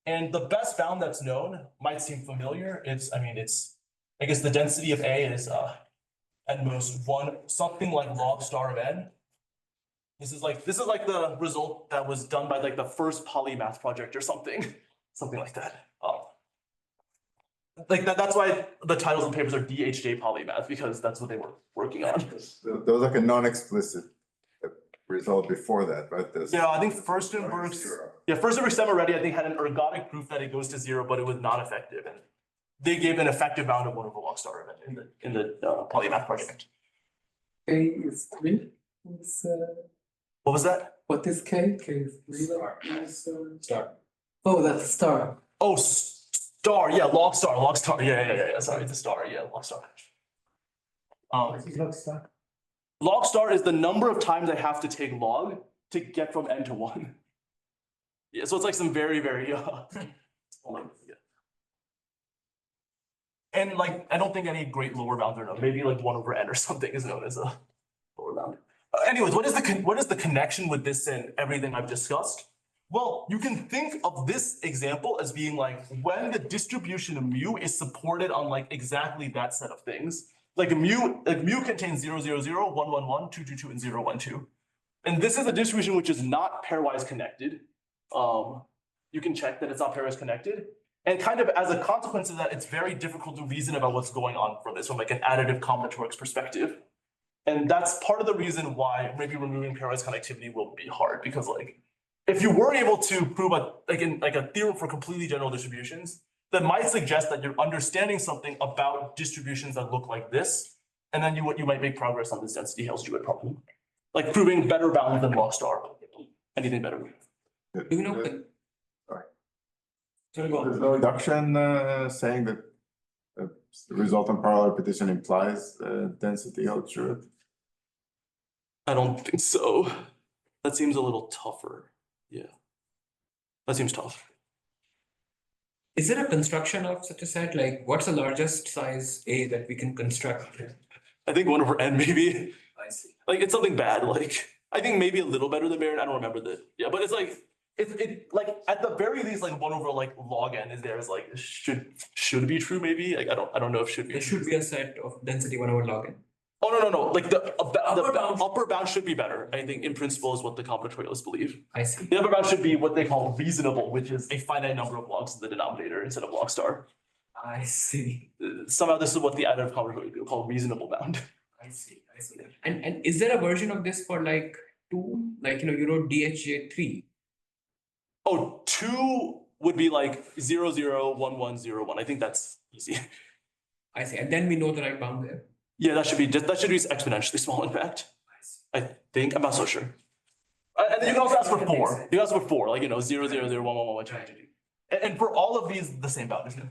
And the best bound that's known might seem familiar. I guess the density of A is at most something like log star of n. This is like the result that was done by like the first polymath project or something, something like that. Like that's why the titles of the papers are DHJ polymath, because that's what they were working on. There was like a non-explicit result before that, right? Yeah, I think Furstenberg's stem already, I think, had an ergodic proof that it goes to 0, but it was not effective. And they gave an effective bound of 1 over log star in the polymath project. K is 3. What was that? What is K? K is 3. Star. Oh, that's a star. Oh, star, yeah, log star. Yeah. Sorry, it's a star, yeah, log star. Log star is the number of times I have to take log to get from n to 1. Yeah, so it's like some very, very And like, I don't think any great lower bounds are known. Maybe like 1 over n or something is known as a lower bound. Anyways, what is the connection with this and everything I've discussed? Well, you can think of this example as being like when the distribution of mu is supported on like exactly that set of things. Like mu contains 0, 0, 0, 1, 1, 1, 2, 2, 2, and 0, 1, 2. And this is a distribution which is not pairwise connected. You can check that it's not pairwise connected. And kind of as a consequence of that, it's very difficult to reason about what's going on from this from like an additive combinatorics perspective. And that's part of the reason why maybe removing pairwise connectivity will be hard, because like if you were able to prove a theorem for completely general distributions, that might suggest that you're understanding something about distributions that look like this, and then you might make progress on this density Hales-Jewett problem, like proving better bound than log star. Anything better? Do you know? There's no reduction saying that the resultant parallel repetition implies density Hales-Jewett. I don't think so. That seems a little tougher. Yeah, that seems tough. Is there a construction of such a set? Like, what's the largest size A that we can construct? I think 1 over n maybe. I see. Like it's something bad. Like I think maybe a little better than Baron. I don't remember the but it's like it like at the very least like 1 over like log n is there is like should be true maybe. Like I don't know if should be. There should be a set of density 1 over log n. Oh no. Like the upper bound should be better. I think in principle is what the combinatorialists believe. I see. The upper bound should be what they call reasonable, which is a finite number of logs in the denominator instead of log star. I see. Somehow this is what the additive combinatorialists call reasonable bound. I see. And is there a version of this for like 2? Like, you wrote DHJ3. Oh, 2 would be like 0, 0, 1, 1, 0, 1. I think that's easy. I see. And then we know the right bound there. Yeah, that should be exponentially small, in fact. I think. I'm not so sure. And then you can also ask for 4. You can ask for 4, like 0, 0, 0, 1, 1, 1, 1, 2, 2, 2. And for all of these, the same bound, isn't it?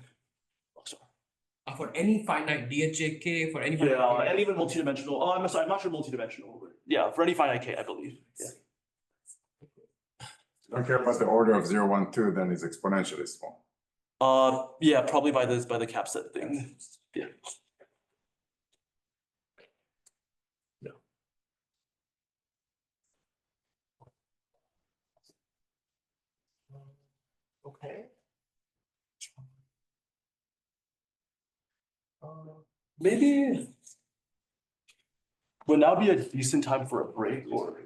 For any finite DHJK, for any finite Yeah, and even multidimensional. Oh, I'm sorry, I'm not sure multidimensional. But yeah, for any finite k, I believe. Yeah. Don't care about the order of 0, 1, 2, then it's exponentially small. Yeah, probably by the capset thing. Yeah. Okay. Maybe would now be a decent time for a break, or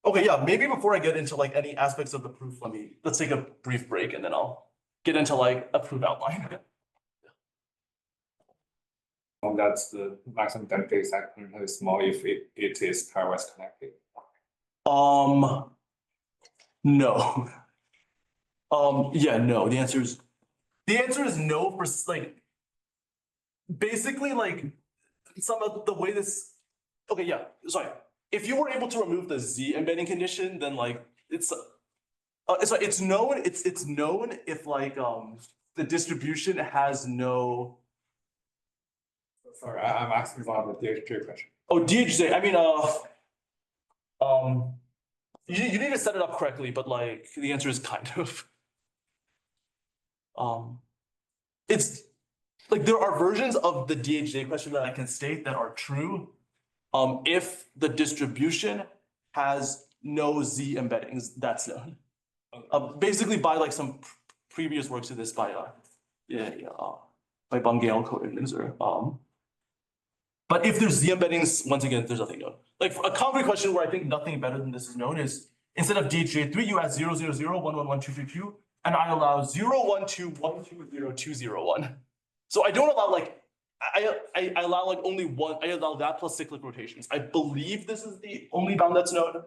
okay, yeah, maybe before I get into like any aspects of the proof, let's take a brief break and then I'll get into like a proof outline. That's the maximum density is exponentially small if it is pairwise connected. No. Yeah, no. The answer is no for like basically like some of the way this. Okay, yeah. Sorry. If you were able to remove the Z embedding condition, then like it's known. It's known if like the distribution has no. Sorry, I'm asking about the DHJ question. Oh, DHJ, I mean, you need to set it up correctly, but like, the answer is kind of. It's like, there are versions of the DHJ question that I can state that are true. If the distribution has no Z embeddings, that's known. Basically by like some previous works of this by Braverman-Khot-Minzer. But if there's Z embeddings, once again, there's nothing known. Like a concrete question where I think nothing better than this is known is instead of DHJ3, you add 0, 0, 0, 1, 1, 1, 2, 3, 2, and I allow 0, 1, 2, 1, 2, 0, 2, 0, 1. So I don't allow like I allow like only one, I allow that plus cyclic rotations. I believe this is the only bound that's known.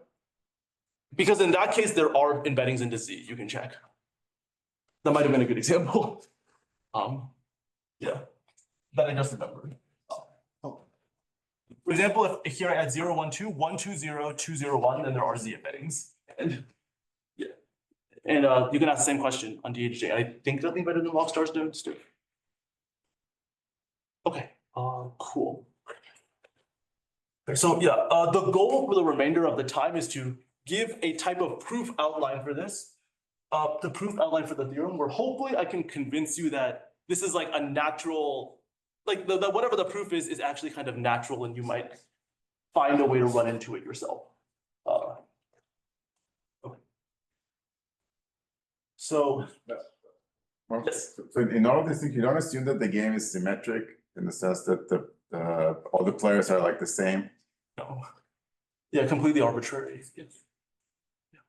Because in that case, there are embeddings into Z, you can check. That might have been a good example. Yeah, that I just remembered. For example, if here I add 0, 1, 2, 1, 2, 0, 2, 0, 1, then there are Z embeddings. And yeah. And you can ask the same question on DHJ. I think nothing better than log stars nodes too. Okay, cool. So yeah, the goal for the remainder of the time is to give a type of proof outline for this. The proof outline for the theorem, where hopefully I can convince you that this is like a natural, like the whatever the proof is actually kind of natural, and you might find a way to run into it yourself. Okay. So Well, yes. so in all of these things, you don't assume that the game is symmetric in the sense that all the players are like the same. No. Yeah, completely arbitrary. Yes. Yeah.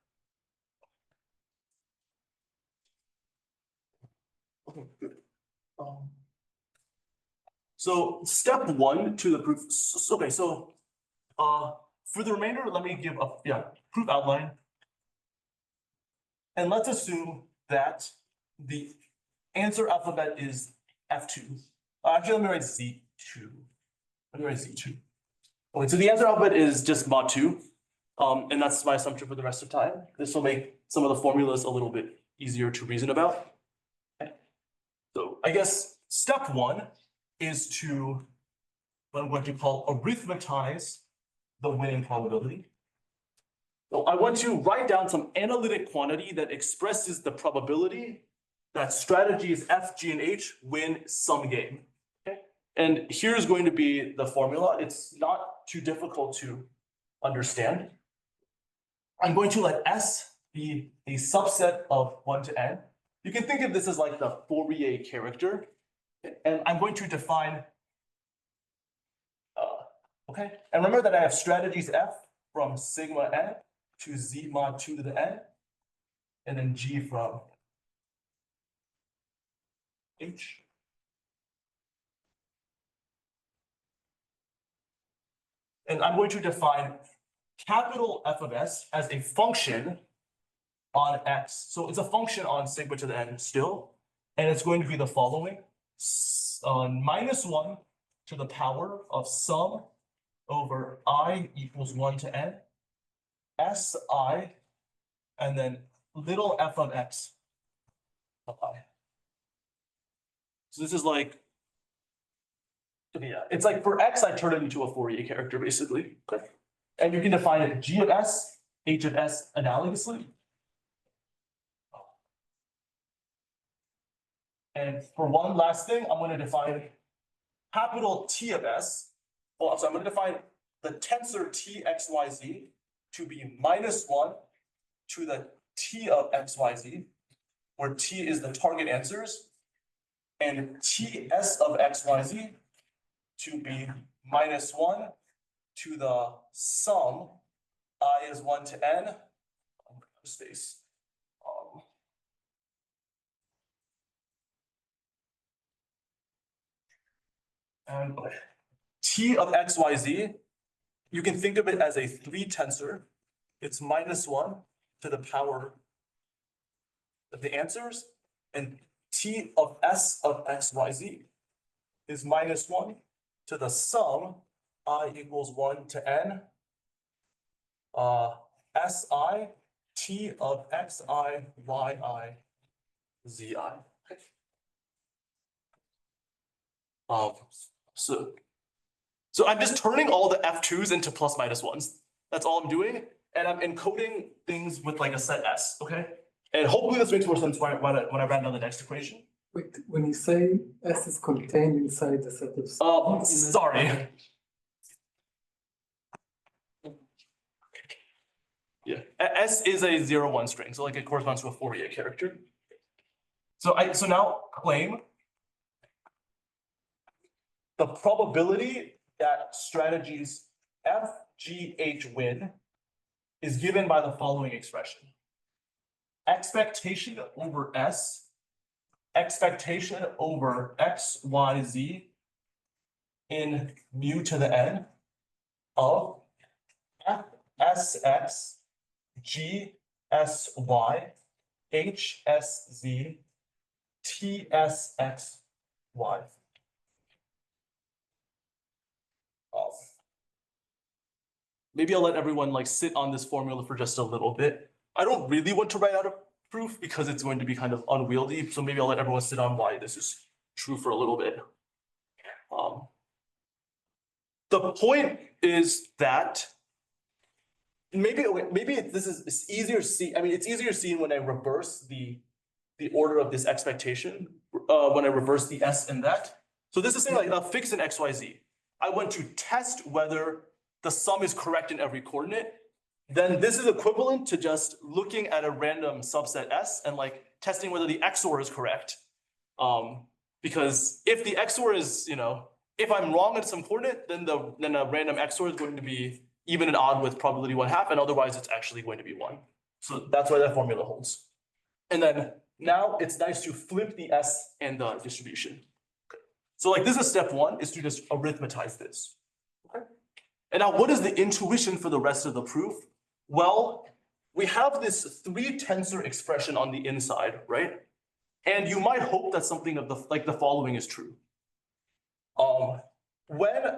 Okay, good. So step one to the proof. Okay, so for the remainder, let me give a proof outline. And let's assume that the answer alphabet is F2. Actually, let me write Z2. Let me write Z2. Okay, so the answer alphabet is just mod 2. And that's my assumption for the rest of time. This will make some of the formulas a little bit easier to reason about. Okay. So I guess step one is to what I'm going to call arithmetize the winning probability. So I want to write down some analytic quantity that expresses the probability that strategies F, G, and H win some game. Okay. And here's going to be the formula. It's not too difficult to understand. I'm going to let S be a subset of 1 to n. You can think of this as like the Fourier character. And I'm going to define, okay. And remember that I have strategies F from sigma n to Z mod 2 to the n, and then G from H. And I'm going to define capital F of S as a function on X. So it's a function on sigma to the n still, and it's going to be the following. -1 to the power of sum over I equals 1 to n, Si, and then little f of x of I. So this is like, yeah, it's like for x, I turn it into a Fourier character, basically. Okay. And you can define it G of S, H of S analogously. And for one last thing, I'm going to define capital T of S. Well, so I'm going to define the tensor T x y z to be -1 to the T of x y z, where T is the target answers, and TS of x y z to be -1 to the sum I is 1 to n. Space. And T of x, y, z, you can think of it as a 3 tensor. It's -1 to the power of the answers. And T of S of x, y, z is -1 to the sum I equals 1 to n. Si T of xi, yi, zi. So So I'm just turning all the F2s into plus minus ones. That's all I'm doing. And I'm encoding things with like a set S, okay? And hopefully this makes more sense when I write down the next equation. Wait, when you say S is contained inside the set of. Sorry. Yeah, S is a 0, 1 string, so like it corresponds to a Fourier character. So now claim the probability that strategies F, G, H win is given by the following expression. Expectation over S, expectation over X, Y, Z in mu to the n of F, S, X, G, S, Y, H, S, Z, T, S, X, Y. Maybe I'll let everyone like sit on this formula for just a little bit. I don't really want to write out a proof because it's going to be kind of unwieldy. So maybe I'll let everyone sit on why this is true for a little bit. The point is that maybe this is it's easier to see. I mean, it's easier seen when I reverse the order of this expectation, when I reverse the S in that. So this is saying like a fix in X, Y, Z. I want to test whether the sum is correct in every coordinate. Then this is equivalent to just looking at a random subset S and like testing whether the XOR is correct. Because if the XOR is, if I'm wrong at some coordinate, then a random XOR is going to be even and odd with probability 1/2, and otherwise it's actually going to be 1. So that's why that formula holds. And then now it's nice to flip the S and the distribution. Okay. So like this is step 1, is to just arithmetize this. Okay. And now what is the intuition for the rest of the proof? Well, we have this 3 tensor expression on the inside, right? And you might hope that something of the following is true.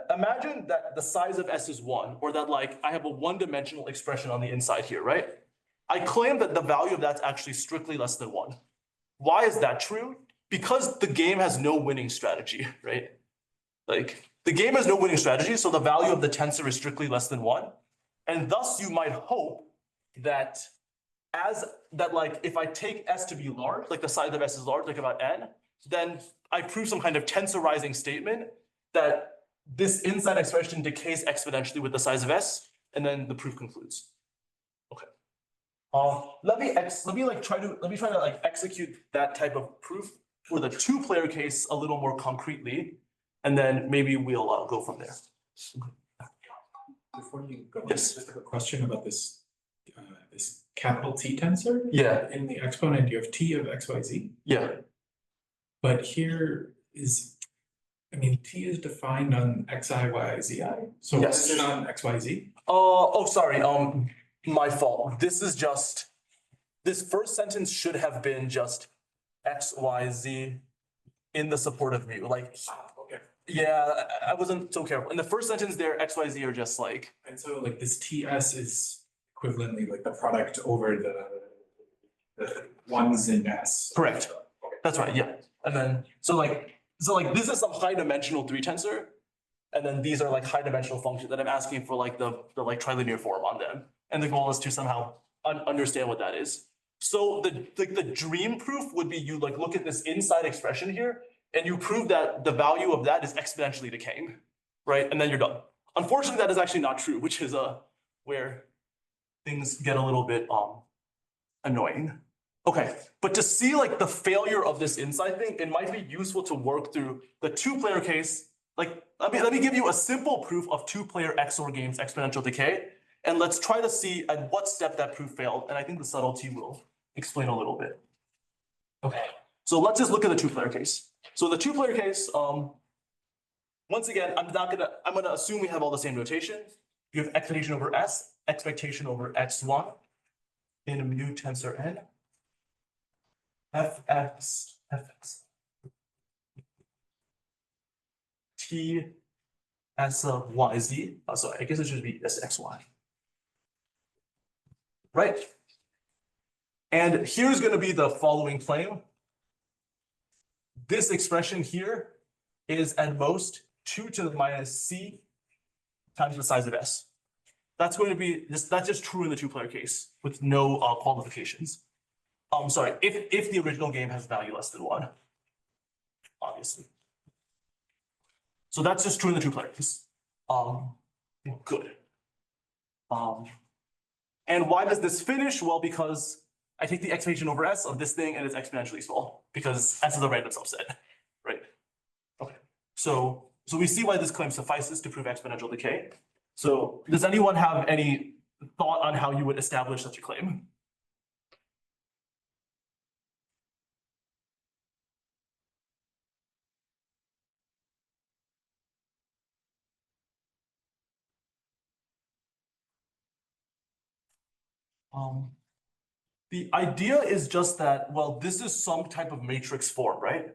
Imagine that the size of S is 1, or that like I have a 1-dimensional expression on the inside here, right? I claim that the value of that's actually strictly less than 1. Why is that true? Because the game has no winning strategy, right? Like the game has no winning strategy, so the value of the tensor is strictly less than 1. And thus you might hope that like if I take S to be large, like the size of S is large, like about n, then I prove some kind of tensorizing statement that this inside expression decays exponentially with the size of S, and then the proof concludes. Okay. Let me try to like execute that type of proof for the 2-player case a little more concretely, and then maybe we'll go from there. Before you go, Yes. just have a question about this this capital T tensor. Yeah. In the exponent, you have T of X, Y, Z. Yeah. But here is, T is defined on Xi, Y, Zi. So Yes. is it on X, Y, Z? Oh, sorry. My fault. This first sentence should have been just X, Y, Z in the supportive view. Like, Okay. yeah, I wasn't so careful. In the first sentence there, X, Y, Z are just like. And so like this TS is equivalently like the product over the ones in S. Correct. Okay. That's right. Yeah. And then, so like this is some high dimensional 3 tensor. And then these are like high dimensional functions that I'm asking for like the like trilinear form on them. And the goal is to somehow understand what that is. So the dream proof would be you like look at this inside expression here and you prove that the value of that is exponentially decaying, right? And then you're done. Unfortunately, that is actually not true, which is where things get a little bit annoying. Okay, but to see like the failure of this inside thing, it might be useful to work through the 2-player case. Like, let me give you a simple proof of 2-player XOR games exponential decay, and let's try to see at what step that proof failed. And I think the subtlety will explain a little bit. Okay, so let's just look at the 2-player case. So the 2-player case, once again, I'm gonna assume we have all the same notation. You have expectation over S, expectation over X1 in a mu tensor n. Fx T S of YZ. Oh, sorry, I guess it should be SXY. Right. And here's going to be the following claim. This expression here is at most 2 to the minus C times the size of S. That's going to be that's just true in the two-player case with no qualifications. Sorry, if the original game has value less than 1, obviously. So that's just true in the two-player case. Good. And why does this finish? Well, because I take the expectation over S of this thing and it's exponentially small because S is a random subset, right? Okay. So we see why this claim suffices to prove exponential decay. So does anyone have any thought on how you would establish such a claim? The idea is just that, well, this is some type of matrix form, right?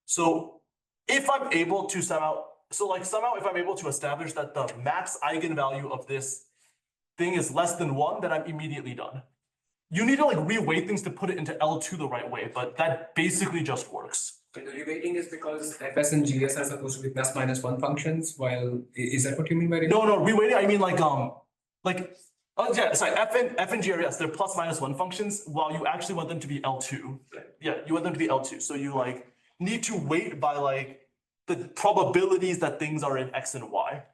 So if I'm able to somehow if I'm able to establish that the max eigenvalue of this thing is less than 1, then I'm immediately done. You need to like reweight things to put it into L2 the right way, but that basically just works. Okay, the reweighting is because Fs and Gs are supposed to be plus minus 1 functions, while is that what you mean by reweighting? No, reweighting, I mean oh yeah, sorry, F and G are, yes, they're plus minus 1 functions, while you actually want them to be L2. Yeah, you want them to be L2. So you like need to weight by like the probabilities that things are in X and Y.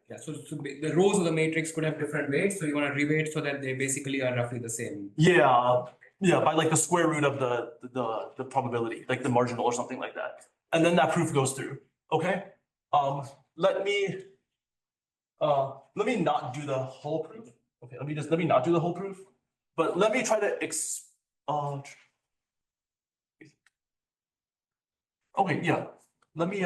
Yeah, so the rows of the matrix could have different weights, so you want to reweight so that they basically are roughly the same. Yeah, by like the square root of the probability, like the marginal or something like that. And then that proof goes through. Okay. Let me not do the whole proof. Okay, let me not do the whole proof. But let me try to okay, yeah. Let me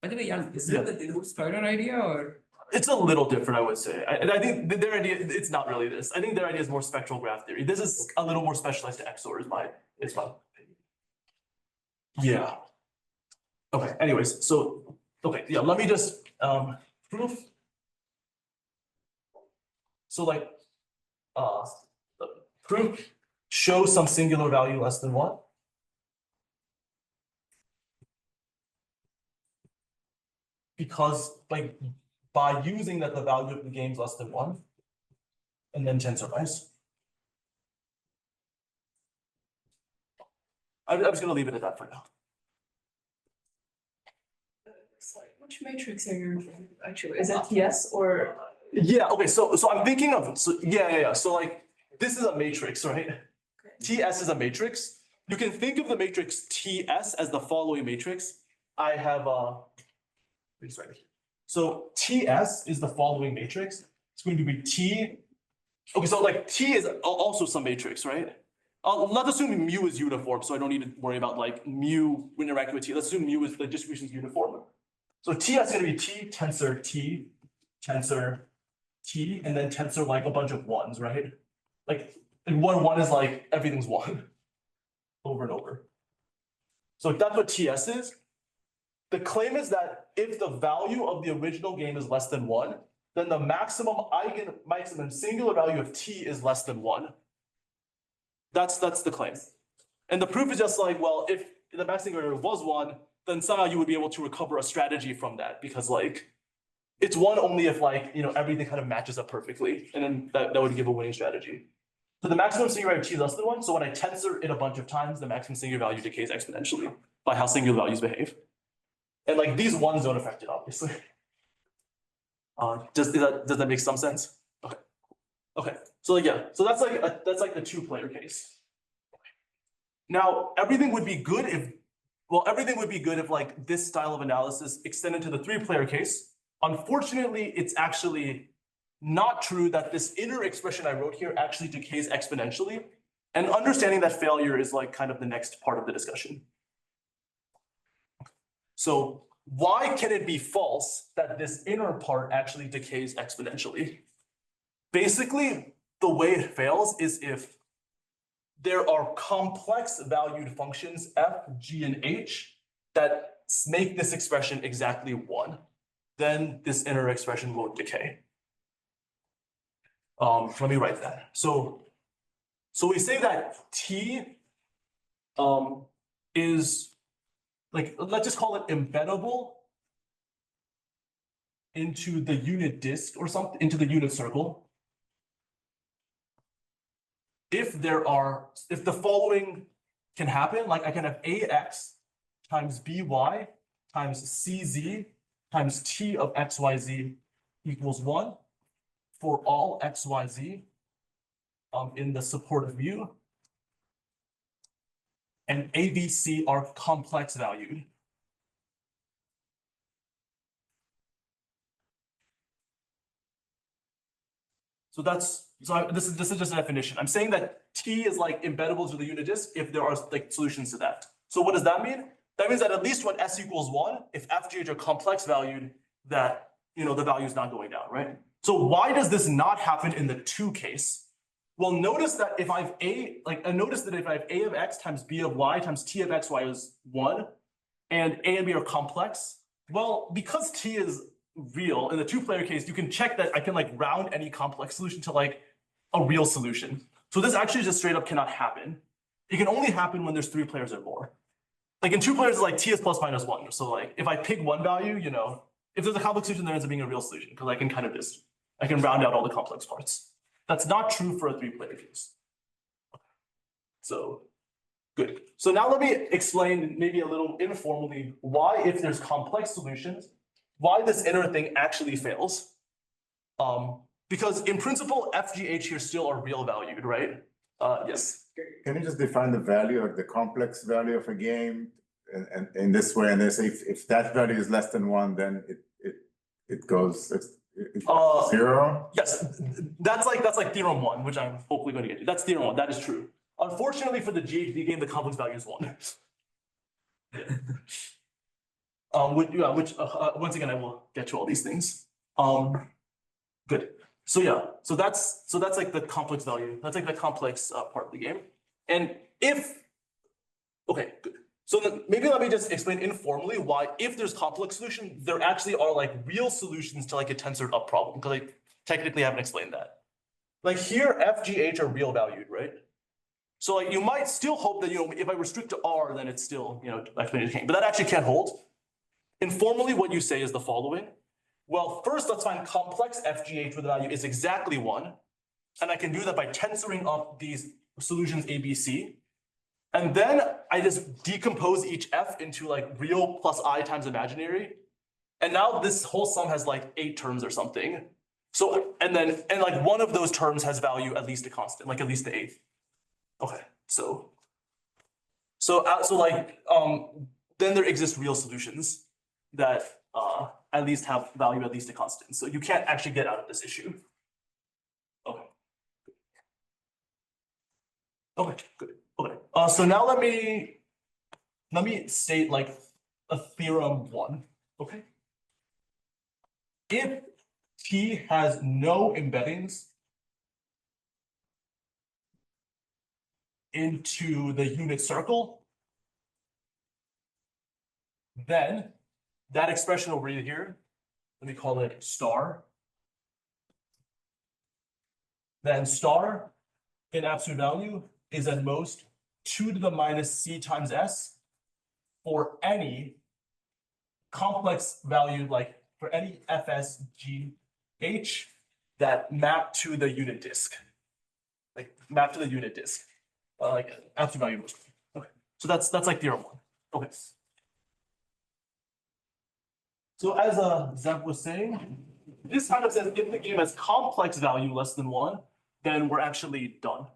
By the way, Jan, is that the Dilworth's Fourier idea or? it's a little different, I would say. I think their idea, it's not really this. I think their idea is more spectral graph theory. This is a little more specialized to XOR is my opinion. Yeah. Okay, anyways, so, okay, yeah, let me just, proof. So like, the proof shows some singular value less than 1. Because like by using that the value of the game is less than 1, and then tensorize. I'm just gonna leave it at that for now. Which matrix are you actually? Is it TS or? Yeah. Okay. So I'm thinking of yeah. So like this is a matrix, right? Okay. TS is a matrix. You can think of the matrix TS as the following matrix. I have right. So TS is the following matrix. It's going to be T. Okay, so like T is also some matrix, right? Let's assume mu is uniform, so I don't need to worry about like mu when interacting with T. Let's assume mu is the distribution is uniform. So TS is going to be T, tensor T, and then tensor like a bunch of 1s, right? Like and 1 is like everything's 1 over and over. So that's what TS is. The claim is that if the value of the original game is less than 1, then the maximum singular value of T is less than 1. That's the claim. And the proof is just like, well, if the max singular was 1, then somehow you would be able to recover a strategy from that because like it's 1 only if like, everything kind of matches up perfectly. And then that would give a winning strategy. So the maximum singular value of T is less than 1. So when I tensor it a bunch of times, the maximum singular value decays exponentially by how singular values behave. And like these 1s don't affect it, obviously. Does that make some sense? Okay. So like yeah, so that's like the 2-player case. Now everything would be good if like this style of analysis extended to the 3-player case. Unfortunately, it's actually not true that this inner expression I wrote here actually decays exponentially. And understanding that failure is like kind of the next part of the discussion. So why can it be false that this inner part actually decays exponentially? Basically, the way it fails is if there are complex valued functions f, g, and h that make this expression exactly 1, then this inner expression won't decay. Let me write that. So we say that T is like, let's just call it embeddable into the unit disk or something, into the unit circle. If the following can happen, like I can have AX times BY times CZ times T of XYZ equals 1 for all XYZ in the supportive view. And ABC are complex valued. So this is just a definition. I'm saying that T is like embeddable to the unit disk if there are like solutions to that. So what does that mean? That means that at least when S equals 1, if F, G, H are complex valued, that the value is not going down, right? So why does this not happen in the 2 case? Well, notice that if I have A of X times B of Y times T of X, Y is 1, and A and B are complex, well, because T is real in the 2-player case, you can check that I can like round any complex solution to like a real solution. So this actually just straight up cannot happen. It can only happen when there's 3 players or more. Like in 2 players, it's like T is plus minus 1. So like if I pick one value, if there's a complex solution, there ends up being a real solution because I can I can round out all the complex parts. That's not true for a 3-player case. So good. So now let me explain maybe a little informally why, if there's complex solutions, why this inner thing actually fails. Because in principle, F, G, H here still are real valued, right? Yes. Can you just define the value of the complex value of a game and in this way, and they say if that value is less than 1, then it goes 0? Yes, that's like theorem 1, which I'm hopefully going to get to. That's theorem 1, that is true. Unfortunately for the GHD game, the complex value is 1. Which once again, I will get to all these things. Good. So yeah, so that's like the complex value. That's like the complex part of the game. And okay, good. So then maybe let me just explain informally why, if there's complex solution, there actually are like real solutions to like a tensored up problem, because I technically haven't explained that. Like here, F, G, H are real valued, right? So like you might still hope that if I restrict to R, then it's still exponentially decaying, but that actually can't hold. Informally, what you say is the following. Well, first, let's find complex FGH where the value is exactly 1. And I can do that by tensoring up these solutions ABC. And then I just decompose each F into like real plus I times imaginary. And now this whole sum has like 8 terms or something. So, and like one of those terms has value at least a constant, like at least the 8th. Okay, so then there exist real solutions that at least have value at least a constant. So you can't actually get out of this issue. Okay. Okay, good. Okay. So now let me state like a theorem 1. Okay. If T has no embeddings into the unit circle, then that expression over here, let me call it star. Then star in absolute value is at most 2 to the minus C times S for any complex value, like for any FSGH that map to the unit disk. Like map to the unit disk. Like absolute value. Okay. So that's like theorem 1. Okay. So as Zev was saying, this kind of says if the game has complex value less than 1, then we're actually done.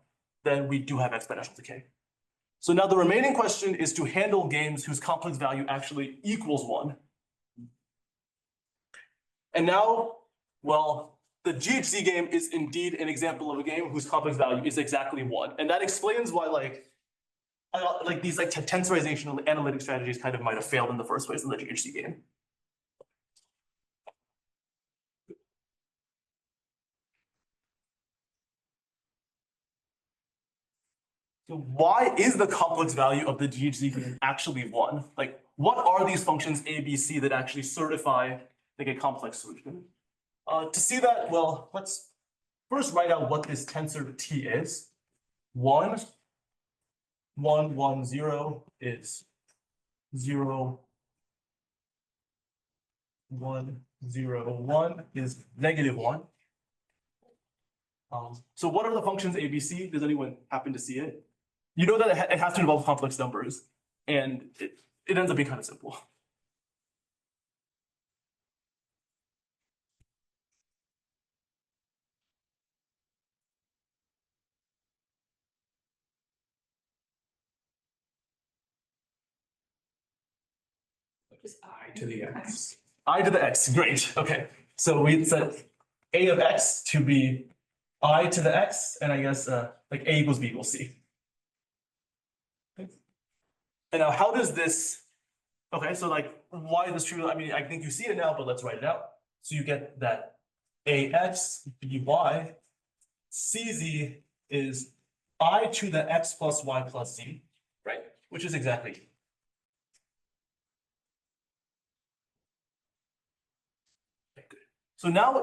Then we do have exponential decay. So now the remaining question is to handle games whose complex value actually equals 1. And now, well, the GHZ game is indeed an example of a game whose complex value is exactly 1. And that explains why these tensorization analytic strategies kind of might have failed in the first place in the GHZ game. So why is the complex value of the GHZ game actually 1? Like, what are these functions A, B, C that actually certify like a complex solution? To see that, well, let's first write out what this tensor T is. 1, 1, 1, 0 is 0, 1, 0, 1 is -1. So what are the functions ABC? Does anyone happen to see it? You know that it has to involve complex numbers, and it ends up being kind of simple. Just I To the X. I to the X, great, okay. So we set A of X to be I to the X, and I guess like A equals B equals C. Okay. And now how does this, okay, so like, why is this true? I mean, I think you see it now, but let's write it out. So you get that AX, BY, CZ is I to the X plus Y plus Z, right? Which is exactly. Okay, good. So now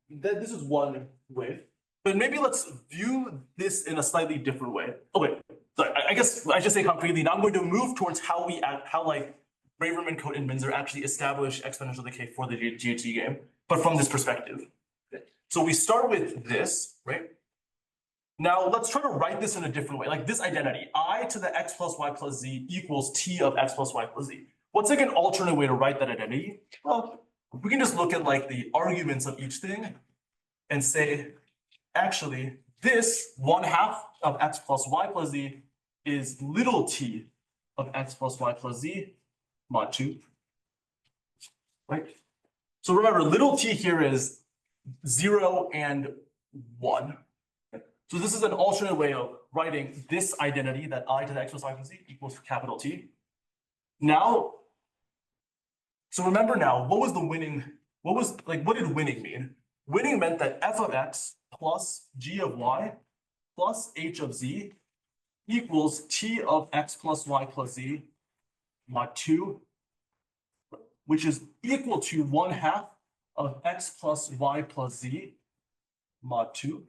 that this is one way, but maybe let's view this in a slightly different way. Okay, sorry, I guess I should say concretely, now I'm going to move towards how like Braverman-Khot-Minzer actually establish exponential decay for the GHZ game, but from this perspective. So we start with this, right? Now let's try to write this in a different way, like this identity, I to the X plus Y plus Z equals T of X plus Y plus Z. What's like an alternate way to write that identity? Well, we can just look at like the arguments of each thing and say, actually, this 1/2 of X plus Y plus Z is little t of X plus Y plus Z mod 2, right? So remember, little t here is 0 and 1. So this is an alternate way of writing this identity that I to the X plus Y plus Z equals capital T. Now, so remember now, what did winning mean? Winning meant that f of X plus g of Y plus h of Z equals T of X plus Y plus Z mod 2, which is equal to 1/2 of X plus Y plus Z mod 2.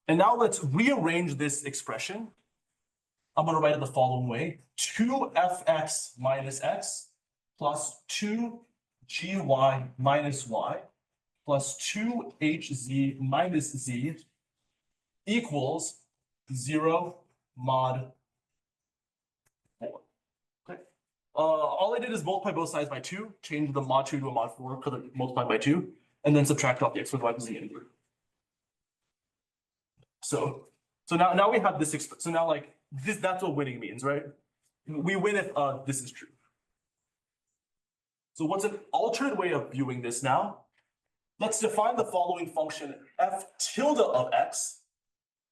And now let's rearrange this expression. I'm going to write it the following way. 2fx minus x plus 2gy minus y plus 2hz minus z equals 0 mod 4. Okay. All I did is multiply both sides by 2, change the mod 2 to a mod 4 because it multiplied by 2, and then subtract off the x with y plus z anywhere. So now we have this, so now like this, that's what winning means, right? We win if this is true. So what's an alternate way of viewing this now? Let's define the following function f tilde of x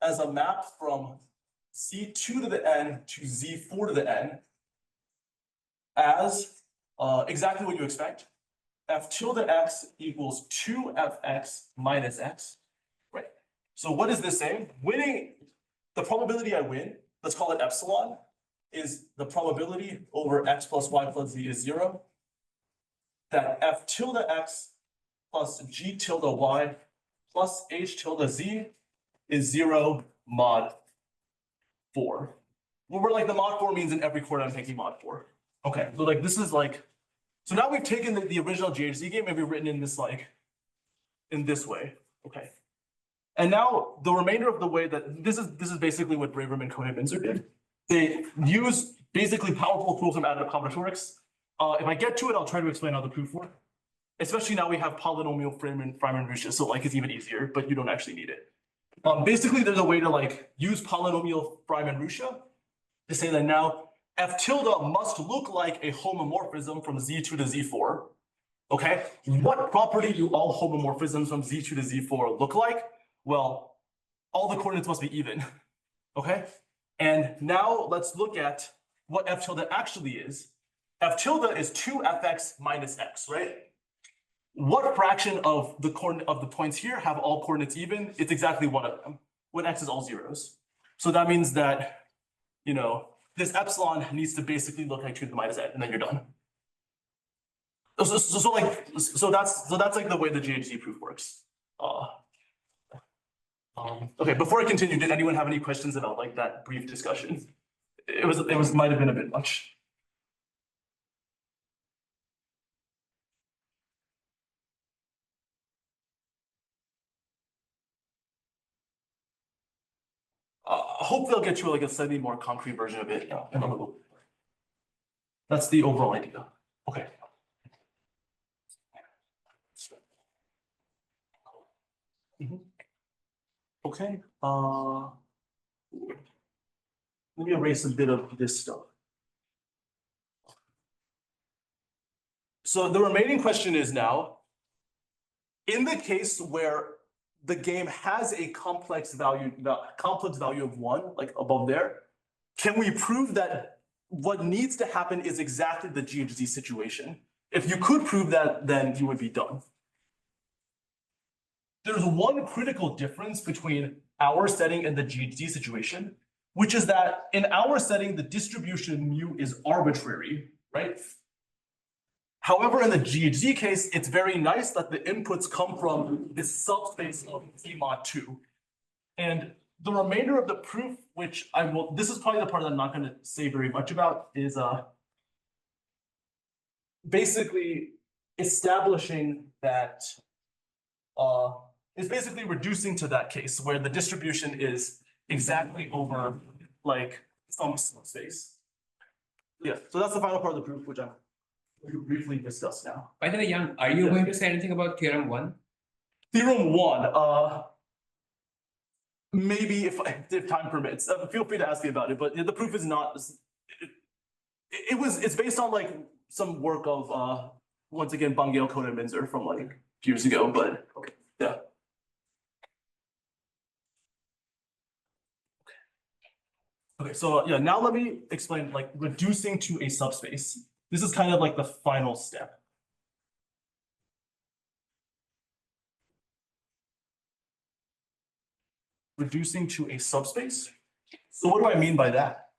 as a map from z2 to the n to z4 to the n as exactly what you expect. F tilde x equals 2fx minus x, right? So what is this saying? Winning, the probability I win, let's call it epsilon, is the probability over x plus y plus z is 0. That f tilde x plus g tilde y plus h tilde z is 0 mod 4. Well, we're like the mod 4 means in every chord I'm taking mod 4. Okay, so like this is like, so now we've taken the original GHZ game and we've written in this like, in this way, okay. And now the remainder of the way that, this is basically what Braverman-Khot-Minzer did. They use basically powerful tools from additive combinatorics. If I get to it, I'll try to explain how the proof works. Especially now we have polynomial Braverman-Khot-Minzer, so like it's even easier, but you don't actually need it. Basically, there's a way to like use polynomial Braverman-Khot to say that now f tilde must look like a homomorphism from Z2 to Z4. Okay, what property do all homomorphisms from Z2 to Z4 look like? Well, all the coordinates must be even. Okay, and now let's look at what f tilde actually is. F tilde is 2fx minus x, right? What fraction of the coordinate of the points here have all coordinates even? It's exactly one of them, when x is all zeros. So that means that, you know, this epsilon needs to basically look like 2 to the minus n, and then you're done. So that's like the way the GHZ proof works. Okay, before I continue, did anyone have any questions about like that brief discussion? might have been a bit much. I hope they'll get you like a slightly more concrete version of it in a little. That's the overall idea. Okay. Okay. Let me erase a bit of this stuff. So the remaining question is now, in the case where the game has a complex value of 1, like above there, can we prove that what needs to happen is exactly the GHZ situation? If you could prove that, then you would be done. There's one critical difference between our setting and the GHZ situation, which is that in our setting, the distribution mu is arbitrary, right? However, in the GHZ case, it's very nice that the inputs come from this subspace of Z mod 2. And the remainder of the proof, which this is probably the part that I'm not going to say very much about, is basically establishing that, is basically reducing to that case where the distribution is exactly over like some space. Yeah, so that's the final part of the proof, which I'm briefly discuss now. By the way, Jan, are you going to say anything about theorem 1? Theorem 1, maybe if time permits, feel free to ask me about it, but the proof is not, it's based on like some work of, once again, Braverman-Khot-Minzer from like years ago, but yeah. Okay, so yeah, now let me explain like reducing to a subspace. This is kind of like the final step. Reducing to a subspace. So what do I mean by that?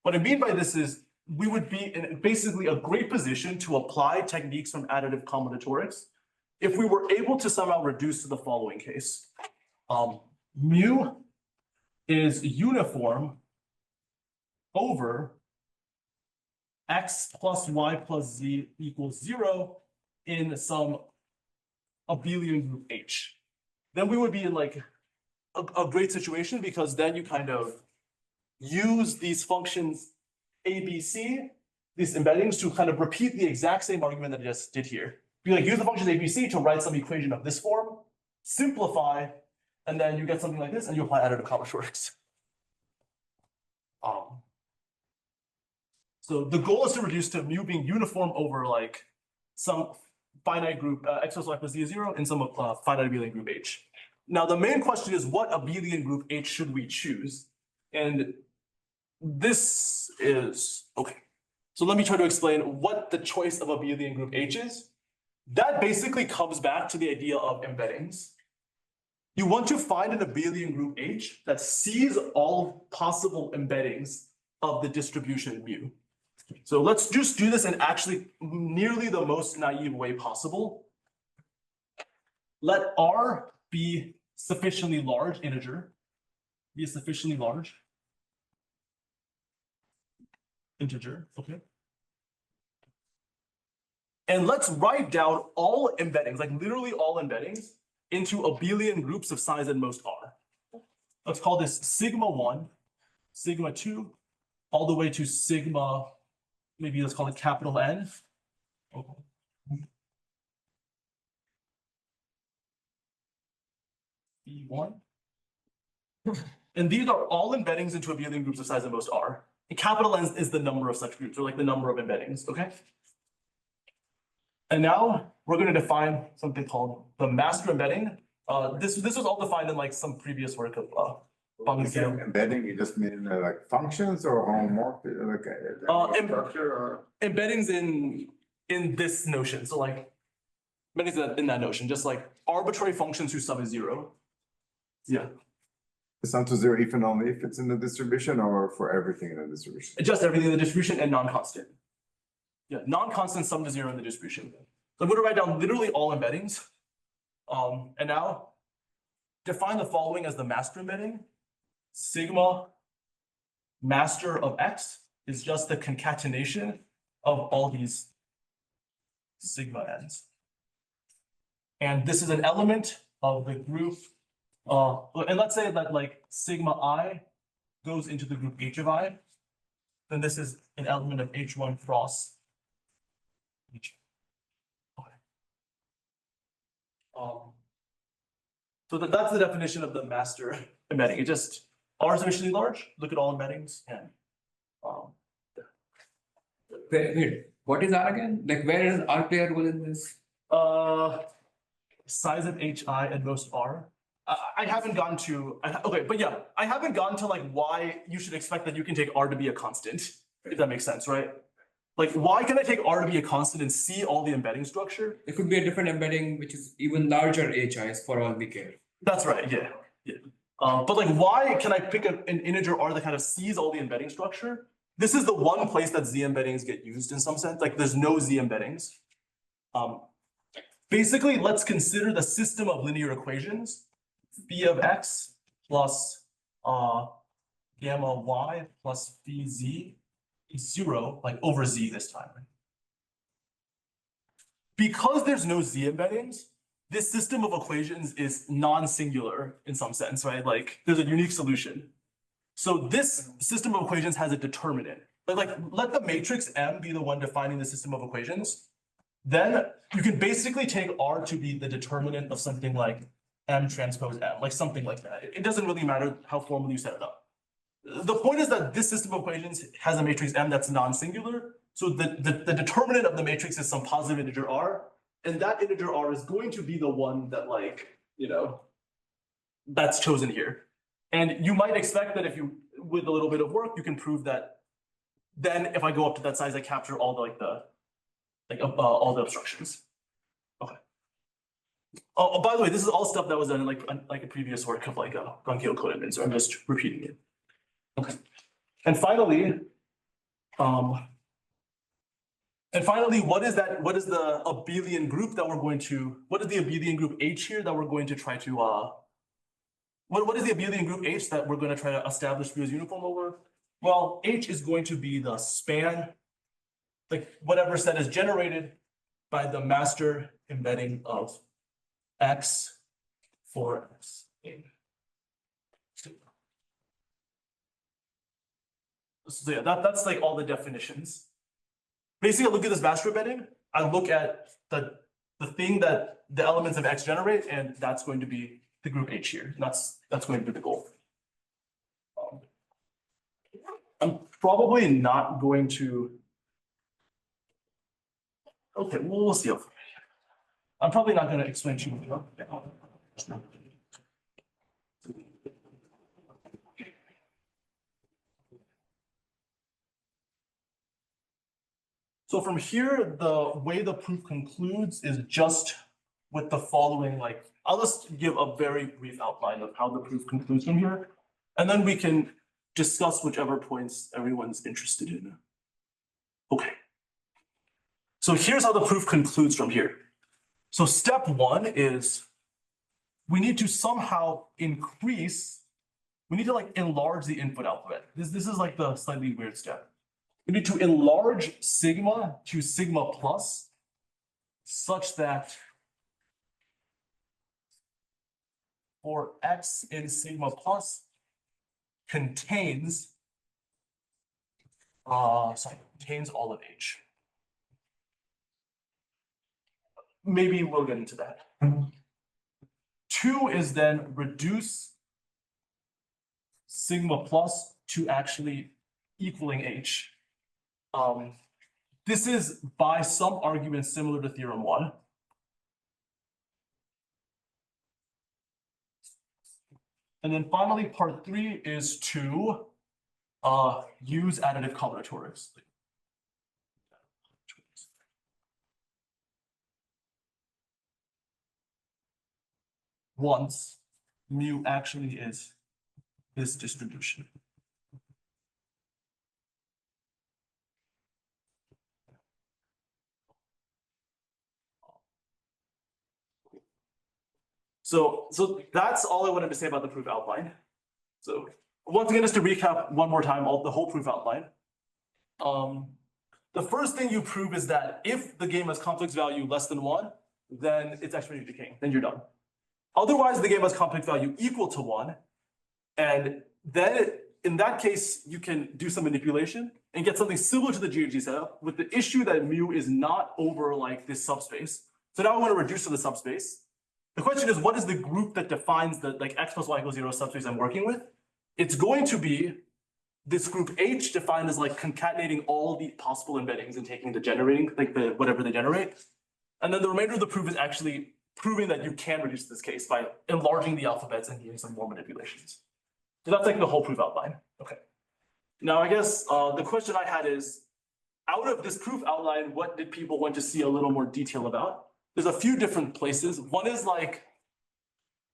What I mean by this is we would be in basically a great position to apply techniques from additive combinatorics if we were able to somehow reduce to the following case. Mu is uniform over x plus y plus z equals 0 in some abelian group H. Then we would be in like a great situation, because then you kind of use these functions ABC, these embeddings, to kind of repeat the exact same argument that I just did here. You like use the function ABC to write some equation of this form, simplify, and then you get something like this, and you apply additive combinatorics. So the goal is to reduce to mu being uniform over like some finite group x plus y plus z is 0 in some finite abelian group H. Now the main question is, what abelian group H should we choose? And this is okay. So let me try to explain what the choice of abelian group H is. That basically comes back to the idea of embeddings. You want to find an abelian group H that sees all possible embeddings of the distribution mu. So let's just do this in actually nearly the most naive way possible. Let R be sufficiently large, integer, be a sufficiently large integer, okay? And let's write down all embeddings, like literally all embeddings, into abelian groups of size at most R. Let's call this sigma 1, sigma 2, all the way to sigma, maybe let's call it capital N. B1. And these are all embeddings into abelian groups of size at most R. And capital N is the number of such groups, or like the number of embeddings, okay? And now we're going to define something called the master embedding. This was all defined in like some previous work of embedding, you just mean like functions or homomorphic, embeddings in this notion. So like embeddings in that notion, just like arbitrary functions whose sum is 0. Yeah. The sum to 0 if and only if it's in the distribution, or for everything in the distribution? Just everything in the distribution and non-constant. Yeah, non-constant sum to 0 in the distribution. So I'm going to write down literally all embeddings. And now define the following as the master embedding. Sigma master of X is just the concatenation of all these sigma n's. And this is an element of the group, and let's say that like sigma I goes into the group H of I, then this is an element of H1 cross H. Okay. So that's the definition of the master embedding. It just R is sufficiently large. Look at all embeddings and Wait, what is R again? Like, where is R player role in this? size of HI and most R. I haven't gone to okay, but yeah, I haven't gone to like why you should expect that you can take R to be a constant, if that makes sense, right? Like, why can I take R to be a constant and see all the embedding structure? It could be a different embedding, which is even larger HIs for all we care. That's right, yeah, yeah. But like, why can I pick an integer R that kind of sees all the embedding structure? This is the one place that Z embeddings get used in some sense. Like, there's no Z embeddings. Basically, let's consider the system of linear equations. Phi of X plus gamma Y plus phi Z is 0, like over Z this time. Because there's no Z embeddings, this system of equations is non-singular in some sense, right? Like, there's a unique solution. So this system of equations has a determinant. But like, let the matrix M be the one defining the system of equations. Then you can basically take R to be the determinant of something like M transpose M, like something like that. It doesn't really matter how formally you set it up. The point is that this system of equations has a matrix M that's non-singular. So the determinant of the matrix is some positive integer R. And that integer R is going to be the one that, like, you know, that's chosen here. And you might expect that if you, with a little bit of work, you can prove that then if I go up to that size, I capture all the, all the obstructions. Okay. Oh, by the way, this is all stuff that was done in like a previous work of like Braverman-Khot-Minzer. I'm just repeating it. Okay. And finally, what is that? What is the abelian group that we're going to? What is the abelian group H here that we're going to try to? What is the abelian group H that we're going to try to establish view as uniform over? Well, H is going to be the span, like whatever set is generated by the master embedding of X for X. So yeah, that's like all the definitions. Basically, I look at this master embedding. I look at the thing that the elements of X generate, and that's going to be the group H here. That's going to be the goal. I'm probably not going to. Okay, we'll see. I'm probably not going to explain too much. So from here, the way the proof concludes is just with the following, like, I'll just give a very brief outline of how the proof concludes from here, and then we can discuss whichever points everyone's interested in. Okay. So here's how the proof concludes from here. So step one is we need to somehow increase, we need to like enlarge the input alphabet. This is like the slightly weird step. We need to enlarge sigma to sigma plus such that for X in sigma plus contains contains all of H. Maybe we'll get into that. 2 is then reduce sigma plus to actually equaling H. This is by some argument similar to theorem 1. And then finally, part 3 is to use additive combinatorics. Once mu actually is this distribution. So that's all I wanted to say about the proof outline. So once again, just to recap one more time, the whole proof outline. The first thing you prove is that if the game has complex value less than 1, then it's exponentially decaying, then you're done. Otherwise, the game has complex value equal to 1, and then in that case, you can do some manipulation and get something similar to the GHG setup with the issue that mu is not over like this subspace. So now I want to reduce to the subspace. The question is, what is the group that defines the like x plus y equals 0 subspace I'm working with? It's going to be this group H defined as like concatenating all the possible embeddings and taking the generating, like the whatever they generate. And then the remainder of the proof is actually proving that you can reduce this case by enlarging the alphabets and doing some more manipulations. So that's like the whole proof outline. Okay. Now I guess the question I had is, out of this proof outline, what did people want to see a little more detail about? There's a few different places. One is like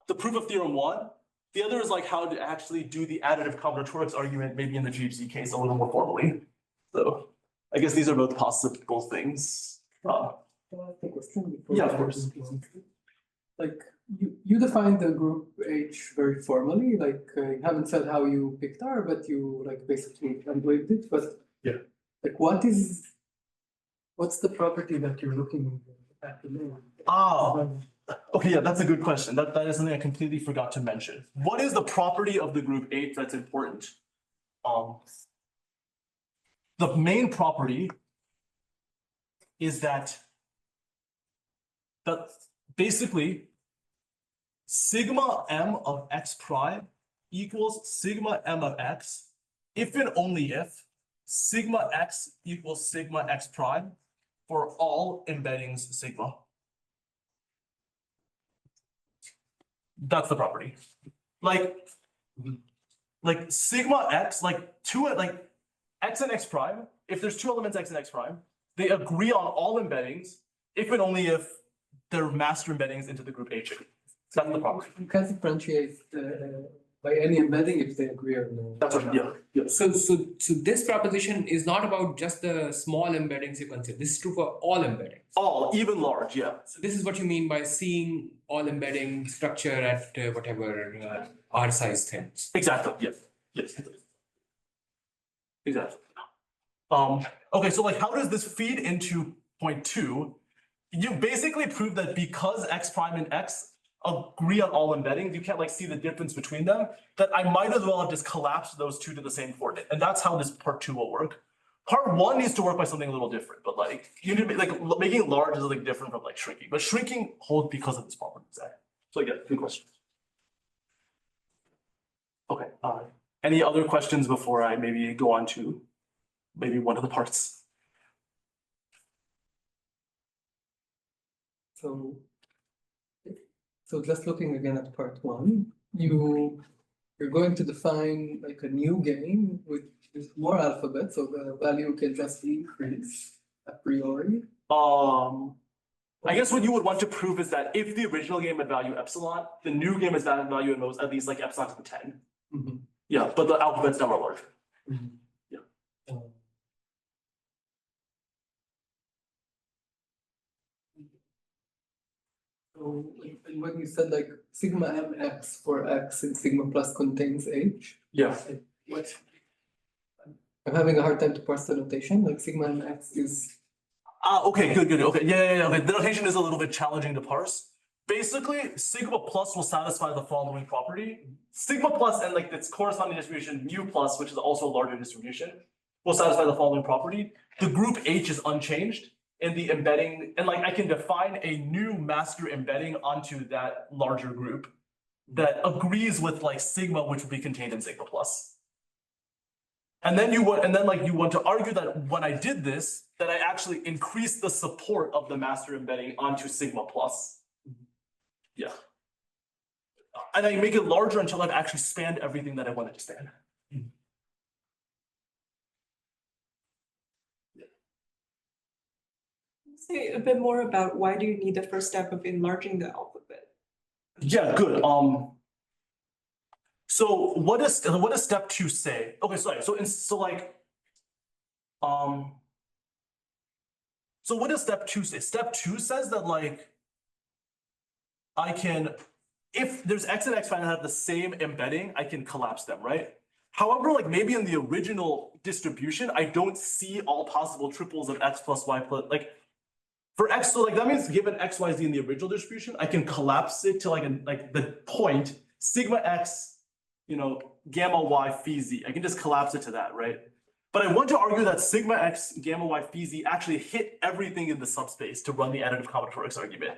the proof of theorem 1. The other is like how to actually do the additive combinatorics argument, maybe in the GHZ case a little more formally. So I guess these are both possible things. Yeah, of course. Like you defined the group H very formally, like you haven't said how you picked R, but you like basically engraved it, but yeah, like what's the property that you're looking at the moment? Okay, yeah, that's a good question. That is something I completely forgot to mention. What is the property of the group H that's important? The main property is that basically sigma m of x prime equals sigma m of x if and only if sigma x equals sigma x prime for all embeddings sigma. That's the property. Like sigma x, like x and x prime, if there's two elements x and x prime, they agree on all embeddings if and only if they're master embeddings into the group H. That's the property. You can differentiate by any embedding if they agree or no. That's right. Yeah. So this proposition is not about just the small embeddings you consider. This is true for all embeddings. All, even large, yeah. So this is what you mean by seeing all embedding structure at whatever R size things. Exactly. Yes. Exactly. Okay, so like how does this feed into point 2? You basically prove that because x prime and x agree on all embeddings, you can't like see the difference between them, that I might as well have just collapsed those two to the same coordinate. And that's how this part 2 will work. Part 1 needs to work by something a little different, but like you need to like making it large is like different from like shrinking, but shrinking holds because of this property. So yeah, good question. Okay, any other questions before I maybe go on to maybe one of the parts? So just looking again at part 1, you're going to define like a new game with more alphabets, so the value can just increase a priori. I guess what you would want to prove is that if the original game had value epsilon, the new game has value at least like epsilon to the 10. Mm-hmm. Yeah, but the alphabets now are larger. Mm-hmm. Yeah. So when you said like sigma mx for x and sigma plus contains h, Yeah. what? I'm having a hard time to parse the notation. Like sigma mx is. Okay, good. Okay, yeah. Okay. The notation is a little bit challenging to parse. Basically, sigma plus will satisfy the following property. Sigma plus and like its corresponding distribution mu plus, which is also a larger distribution, will satisfy the following property. The group H is unchanged in the embedding, and like I can define a new master embedding onto that larger group that agrees with like sigma, which will be contained in sigma plus. And then you want to argue that when I did this, that I actually increased the support of the master embedding onto sigma plus. Yeah. And I make it larger until I've actually spanned everything that I wanted to span. Say a bit more about why do you need the first step of enlarging the alphabet? Yeah, good. So what does step 2 say? Okay, sorry. So what does step 2 say? Step 2 says that like I can, if there's x and x prime that have the same embedding, I can collapse them, right? However, like maybe in the original distribution, I don't see all possible triples of x plus y plus like for x. So like that means given x, y, z in the original distribution, I can collapse it to like the point sigma x, gamma y phi z. I can just collapse it to that, right? But I want to argue that sigma x gamma y phi z actually hit everything in the subspace to run the additive combinatorics argument.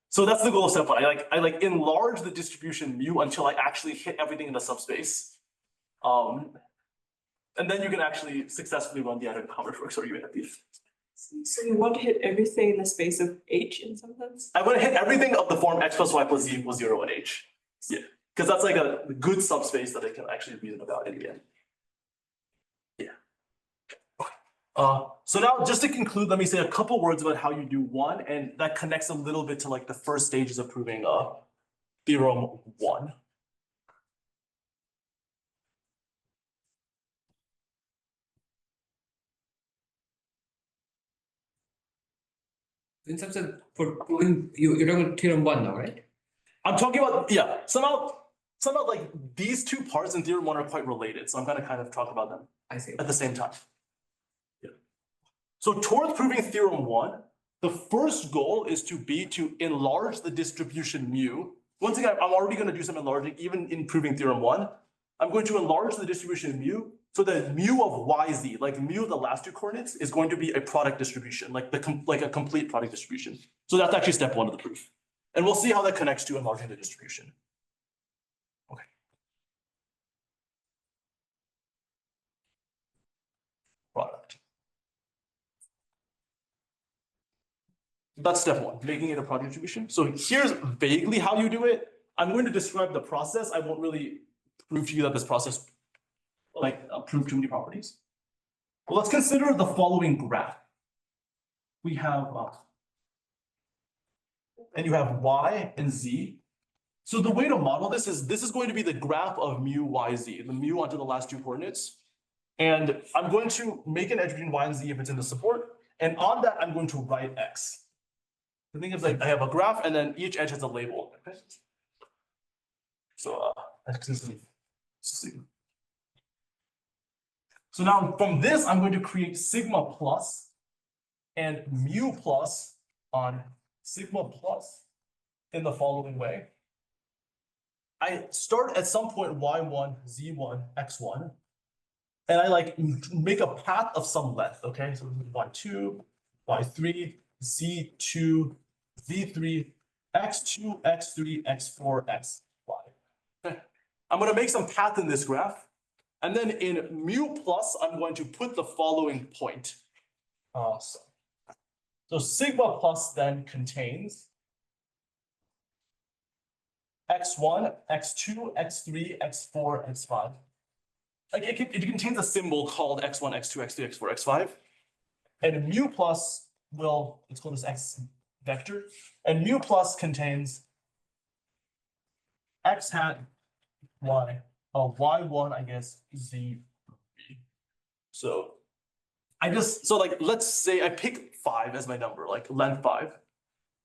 So that's the goal of step one. I enlarge the distribution mu until I actually hit everything in the subspace. And then you can actually successfully run the additive combinatorics argument at the end. So you want to hit everything in the space of H in some sense? I want to hit everything of the form x plus y plus z equals 0 in H. Yeah, because that's like a good subspace that I can actually reason about in the end. So now just to conclude, let me say a couple words about how you do one, and that connects a little bit to like the first stages of proving theorem 1. In some sense, for proving, you're talking about theorem 1 now, right? I'm talking about, yeah, somehow like these two parts in theorem 1 are quite related, so I'm gonna kind of talk about them I see. at the same time. Yeah. So towards proving theorem 1, the first goal is to enlarge the distribution mu. Once again, I'm already going to do some enlarging even in proving theorem 1. I'm going to enlarge the distribution mu so that mu of yz, like mu of the last two coordinates, is going to be a product distribution, like a complete product distribution. So that's actually step 1 of the proof. And we'll see how that connects to enlarging the distribution. Okay. Product. That's step 1, making it a product distribution. So here's vaguely how you do it. I'm going to describe the process. I won't really prove to you that this process prove too many properties. Well, let's consider the following graph. We have, and you have y and z. So the way to model this is going to be the graph of mu y z, the mu onto the last two coordinates. And I'm going to make an edge between y and z if it's in the support. And on that, I'm going to write x. The thing is, like, I have a graph, and then each edge has a label. Okay? So x is sigma. So now from this, I'm going to create sigma plus and mu plus on sigma plus in the following way. I start at some point y1, z1, x1, and I make a path of some length. Okay, so y2, y3, z2, z3, x2, x3, x4, x5. Okay. I'm going to make some path in this graph. And then in mu plus, I'm going to put the following point. So sigma plus then contains x1, x2, x3, x4, x5. Like it contains a symbol called x1, x2, x3, x4, x5. And mu plus let's call this x vector. And mu plus contains x hat y, y1, I guess, z. So let's say I pick 5 as my number, like length 5.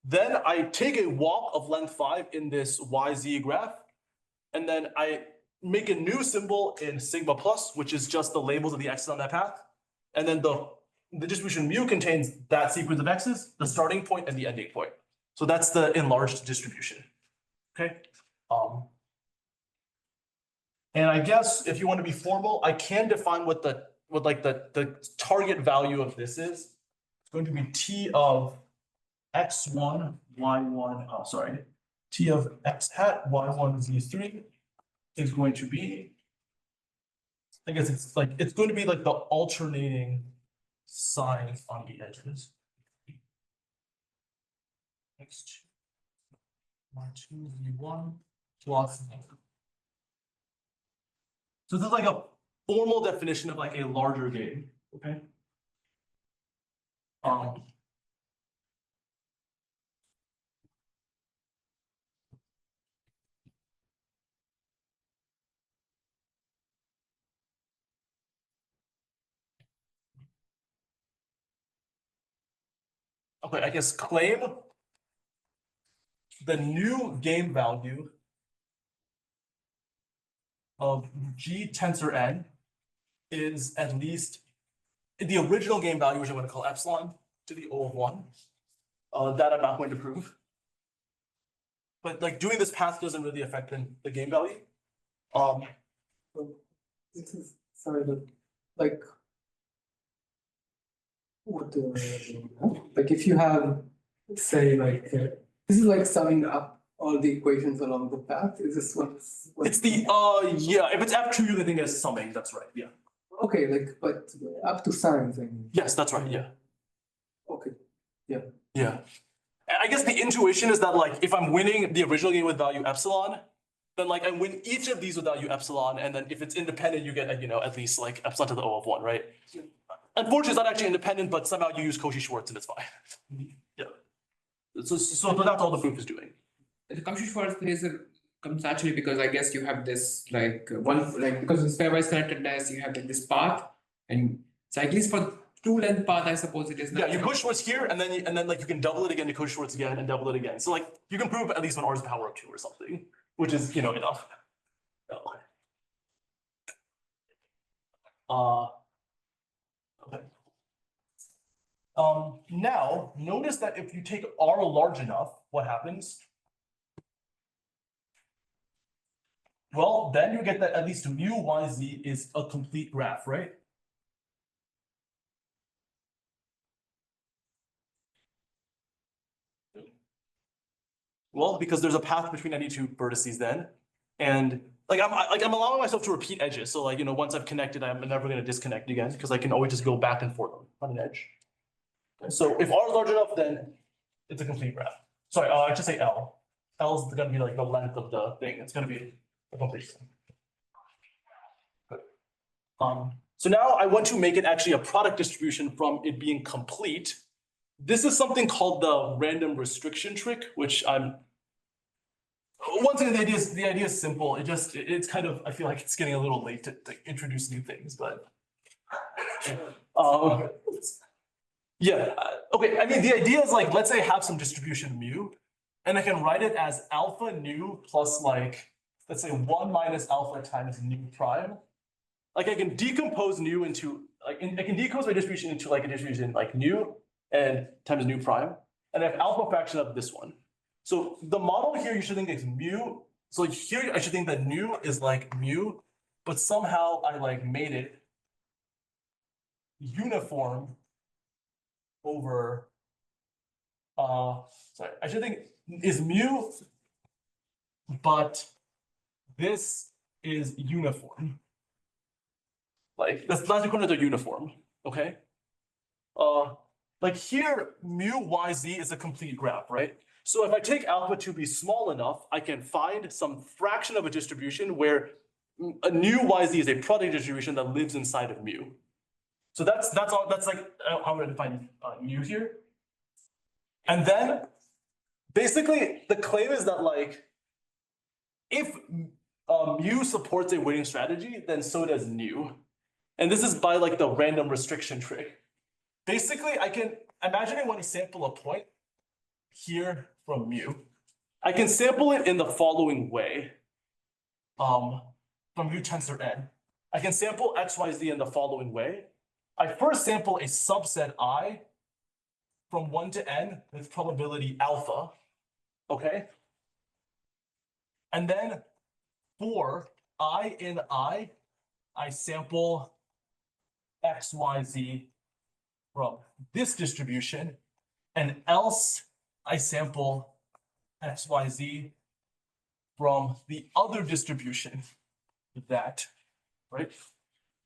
Then I take a walk of length 5 in this YZ graph, and then I make a new symbol in sigma plus, which is just the labels of the x's on that path. And then the distribution mu contains that sequence of x's, the starting point and the ending point. So that's the enlarged distribution. Okay. And I guess if you want to be formal, I can define what the target value of this is. It's going to be T of x1, y1, T of x hat, y1, z3 is going to be, I guess it's going to be like the alternating signs on the edges. X2, y2, z1 plus. So this is like a formal definition of like a larger game, okay? Okay, I guess claim the new game value of G tensor n is at least the original game value, which I'm going to call epsilon to the O of 1. That I'm not going to prove. But like doing this path doesn't really affect the game value. This is, sorry, like, what do like if you have, say, like, this is like summing up all the equations along the path. Is this what's It's the, yeah, if it's F2, you can think as summing, that's right, yeah. okay, like, but up to signs, I mean. Yes, that's right, yeah. Okay, Yeah. And I guess the intuition is that like, if I'm winning the original game with value epsilon, then like I win each of these with value epsilon, and then if it's independent, you get, you know, at least like epsilon to the O of 1, right? Unfortunately, it's not actually independent, but somehow you use Cauchy-Schwarz and it's fine. Yeah. So that's all the proof is doing. The Cauchy-Schwarz comes actually because I guess you have this like because in pairwise connectedness you have like this path, and so at least for two length path I suppose it is. Yeah, you Cauchy-Schwarz here, and then like you can double it again to Cauchy-Schwarz again and double it again. So like you can prove at least when R is power of 2 or something, which is, you know, enough. Okay. Now notice that if you take R large enough, what happens? Well, then you get that at least mu yz is a complete graph, right? Well, because there's a path between any two vertices then, and I'm allowing myself to repeat edges. So like, you know, once I've connected, I'm never going to disconnect again because I can always just go back and forth on an edge. So if R is large enough, then it's a complete graph. Sorry, I should say L. L is going to be like the length of the thing. It's going to be a complete thing. Good. So now I want to make it actually a product distribution from it being complete. This is something called the random restriction trick, which once again, the idea is simple. It's kind of, I feel like it's getting a little late to introduce new things, but yeah, okay. I mean, the idea is like, let's say I have some distribution mu, and I can write it as alpha nu plus like, let's say 1 minus alpha times nu prime. Like I can decompose nu into like, I can decompose my distribution into like a distribution like nu and times nu prime, and I have alpha fraction of this one. So the model here you should think is mu. So here I should think that nu is like mu, but somehow I like made it uniform over sorry, I should think is mu, but this is uniform. Like that's last equations are uniform, okay? Like here, mu yz is a complete graph, right? So if I take alpha to be small enough, I can find some fraction of a distribution where a nu yz is a product distribution that lives inside of mu. So that's all. That's like how I'm going to define mu here. And then basically the claim is that like if mu supports a winning strategy, then so does nu. And this is by like the random restriction trick. Basically, I can imagine I want to sample a point here from mu. I can sample it in the following way. From mu tensor n. I can sample xyz in the following way. I first sample a subset I from 1 to n with probability alpha. Okay. And then for I in I sample xyz from this distribution, and else I sample xyz from the other distribution that, right?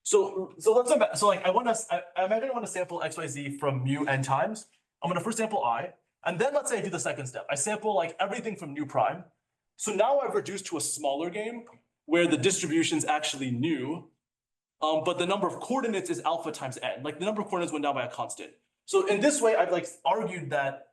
So let's imagine, so like I imagine I want to sample xyz from mu n times. I'm going to first sample I, and then let's say I do the second step. I sample like everything from nu prime. So now I've reduced to a smaller game where the distribution's actually nu, but the number of coordinates is alpha times n. Like the number of coordinates went down by a constant. So in this way, I've like argued that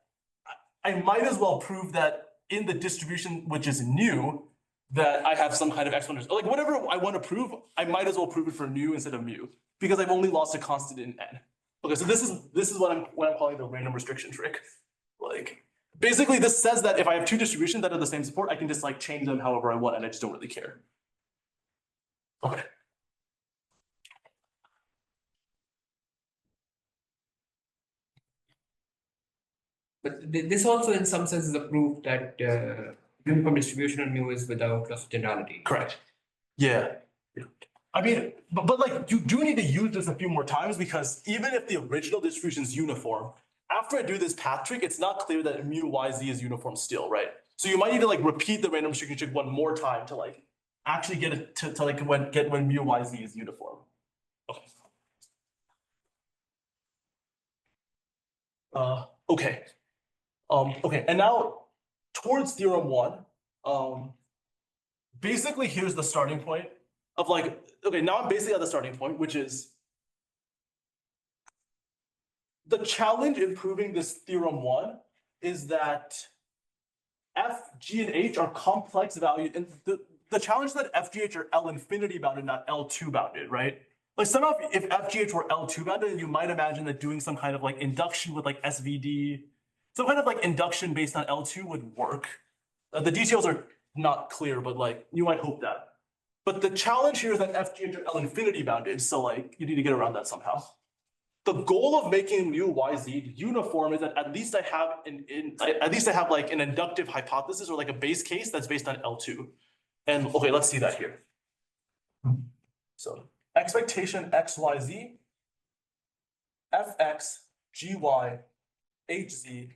I might as well prove that in the distribution which is nu, that I have some kind of exponential. Like whatever I want to prove, I might as well prove it for nu instead of mu because I've only lost a constant in n. Okay, so this is what I'm calling the random restriction trick. Like basically, this says that if I have two distributions that are the same support, I can just like change them however I want, and I just don't really care. Okay. But this also, in some sense, is a proof that uniform distribution on mu is without loss of generality. Correct. Yeah. I mean, but like you do need to use this a few more times because even if the original distribution is uniform, after I do this path trick, it's not clear that mu yz is uniform still, right? So you might need to like repeat the random distribution trick one more time to like actually get it to like when mu yz is uniform. Okay. Okay. Okay, and now towards theorem one, basically here's the starting point of like, okay, now I'm basically at the starting point, which is the challenge in proving this theorem one is that f, g, and h are complex valued, and the challenge is that f, g, h are L infinity bounded, not L2 bounded, right? Like somehow if f, g, h were L2 bounded, you might imagine that doing some kind of like induction with like SVD, some kind of like induction based on L2 would work. The details are not clear, but like you might hope that. But the challenge here is that f, g, h are L infinity bounded, so like you need to get around that somehow. The goal of making mu yz uniform is that at least I have like an inductive hypothesis or like a base case that's based on L2. And okay, let's see that here. So expectation xyz, fx, gy, hz.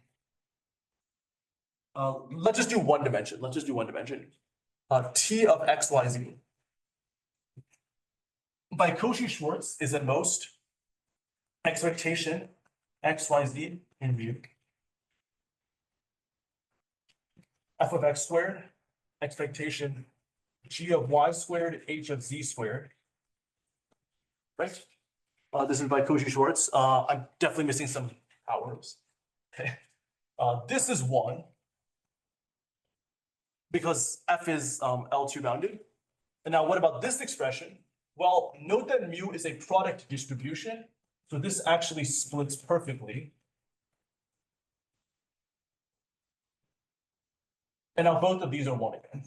Let's just do one dimension. Let's just do one dimension. T of xyz. By Cauchy-Schwarz is at most expectation xyz in mu f of x squared, expectation g of y squared, h of z squared. Right? This is by Cauchy-Schwarz. I'm definitely missing some powers. Okay. This is one because f is L2 bounded. And now what about this expression? Well, note that mu is a product distribution. So this actually splits perfectly. And now both of these are one again.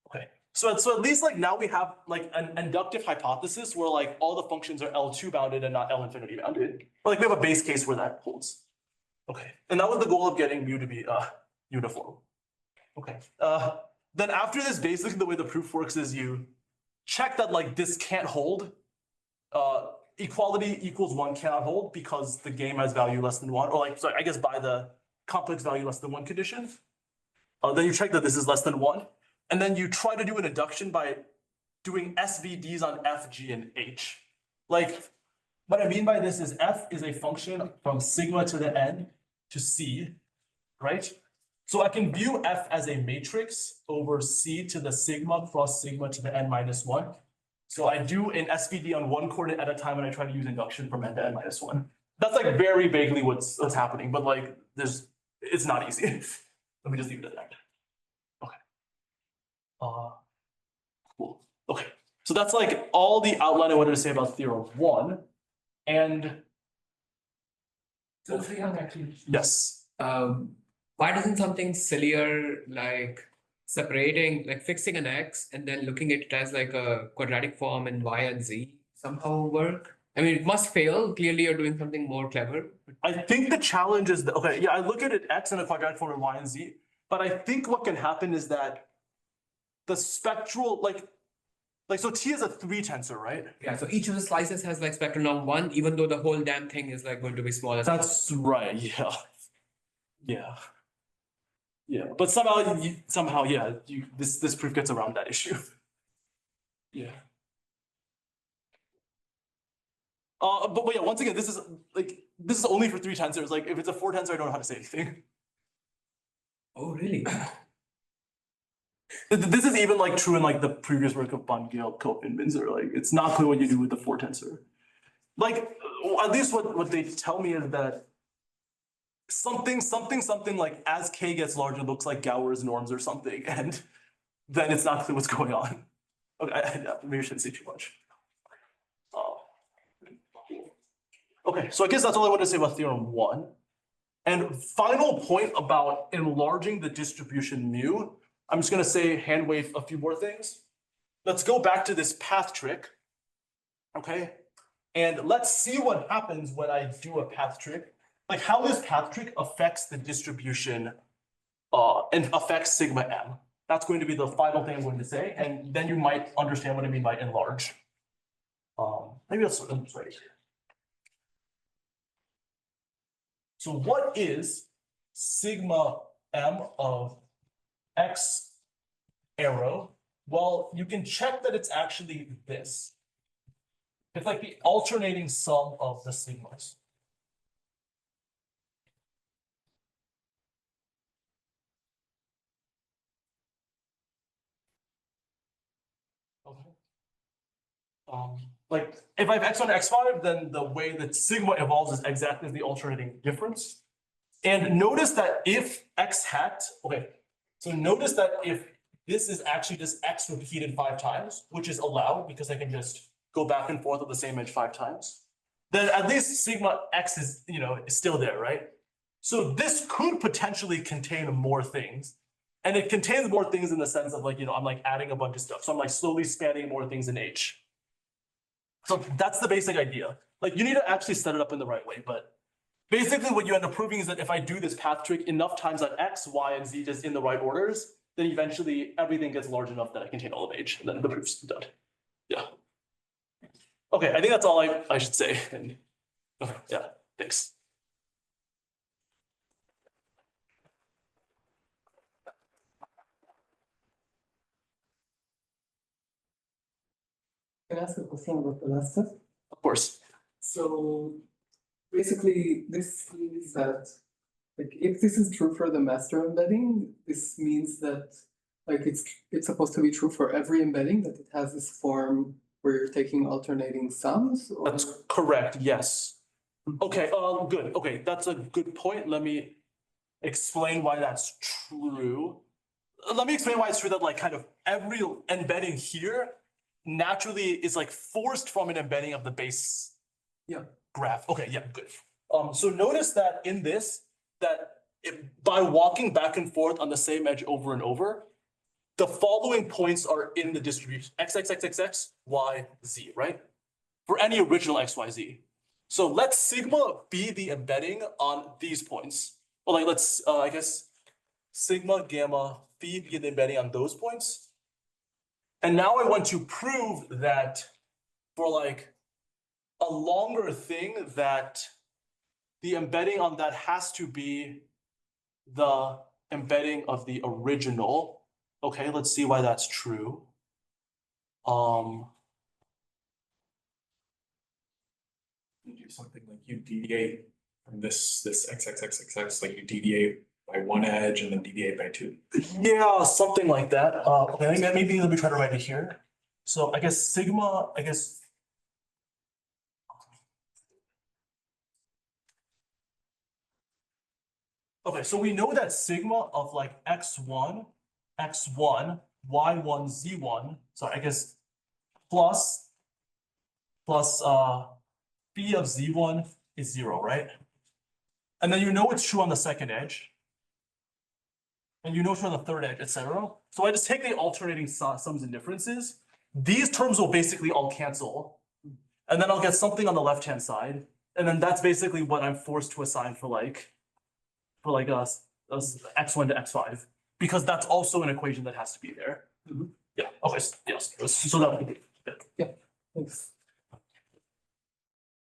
Okay, so at least like now we have like an inductive hypothesis where like all the functions are L2 bounded and not L infinity bounded. Or like we have a base case where that holds. Okay, and that was the goal of getting mu to be uniform. Okay, then after this, basically the way the proof works is you check that like this can't hold. Equality equals 1 cannot hold because the game has value less than 1, or like, sorry, I guess by the complex value less than 1 condition. Then you check that this is less than 1, and then you try to do an induction by doing SVDs on f, g, and h. Like, what I mean by this is f is a function from sigma to the n to c, right? So I can view f as a matrix over c to the sigma cross sigma to the n minus 1. So I do an SVD on one coordinate at a time, and I try to use induction from n to n minus 1. That's like very vaguely what's happening, but like it's not easy. Let me just leave it at that. Okay. Cool. Okay. So that's like all the outline I wanted to say about theorem 1. And So actually, yes. Why doesn't something sillier like separating, like fixing an x and then looking at it as like a quadratic form in y and z somehow work? I mean, it must fail. Clearly, you're doing something more clever. I think the challenge is that, okay, yeah, I look at it x in a quadratic form in y and z, but I think what can happen is that the spectral, so T is a 3 tensor, right? Yeah, so each of the slices has like spectral norm 1, even though the whole damn thing is like going to be smaller. That's right, yeah. Yeah. Yeah, but somehow, yeah, this proof gets around that issue. Yeah. But yeah, once again, this is only for 3 tensors. Like if it's a 4 tensor, I don't know how to say anything. Oh, really? This is even like true in like the previous work of Braverman-Khot-Minzer. Like it's not clear what you do with the 4 tensor. Like at least what they tell me is that something like as k gets larger looks like Gauer's norms or something, and then it's not clear what's going on. Okay, maybe I shouldn't say too much. Okay, so I guess that's all I want to say about theorem 1. And final point about enlarging the distribution mu. I'm just gonna say hand wave a few more things. Let's go back to this path trick. Okay, and let's see what happens when I do a path trick, like how this path trick affects the distribution and affects sigma m. That's going to be the final thing I'm going to say, and then you might understand what I mean by enlarge. Maybe let's write it here. So what is sigma m of x arrow? Well, you can check that it's actually this. It's like the alternating sum of the sigmas. Okay. Like if I have x1 and x5, then the way that sigma evolves is exactly the alternating difference. And notice that if x hat, okay, so notice that if this is actually just x repeated 5 times, which is allowed because I can just go back and forth with the same edge 5 times, then at least sigma x is, is still there, right? So this could potentially contain more things. And it contains more things in the sense of like, I'm like adding a bunch of stuff. So I'm like slowly spanning more things in H. So that's the basic idea. Like you need to actually set it up in the right way, but basically what you end up proving is that if I do this path trick enough times on X, Y, and Z just in the right orders, then eventually everything gets large enough that I contain all of H, and then the proof's done. Yeah. Okay, I think that's all I should say. And okay, yeah, thanks. Can I ask a question about the last step? Of course. So basically, this means that like if this is true for the master embedding, this means that like it's supposed to be true for every embedding, that it has this form where you're taking alternating sums. Or... That's correct. Yes. Okay. Good. Okay, that's a good point. Let me explain why that's true. Let me explain why it's true that like kind of every embedding here naturally is like forced from an embedding of the base graph. Okay, yeah, good. So notice that in this, by walking back and forth on the same edge over and over, the following points are in the distribution x, x, x, x, x, y, z, right? For any original x, y, z. So let sigma be the embedding on these points. Well, like let's, I guess, sigma, gamma, phi be the embedding on those points. And now I want to prove that for like a longer thing that the embedding on that has to be the embedding of the original. Okay, let's see why that's true. You do something like you deviate from this XXXXX, like you deviate by 1 edge and then deviate by 2. Yeah, something like that. Okay, maybe let me try to write it here. So I guess sigma, okay, so we know that sigma of like x1, y1, z1, sorry, I guess plus phi of z1 is 0, right? And then you know it's true on the second edge. And you know it's true on the third edge, etc. So I just take the alternating sums and differences. These terms will basically all cancel. And then I'll get something on the left-hand side. And then that's basically what I'm forced to assign for x1 to x5. Because that's also an equation that has to be there. Yeah, okay, yes. So that would be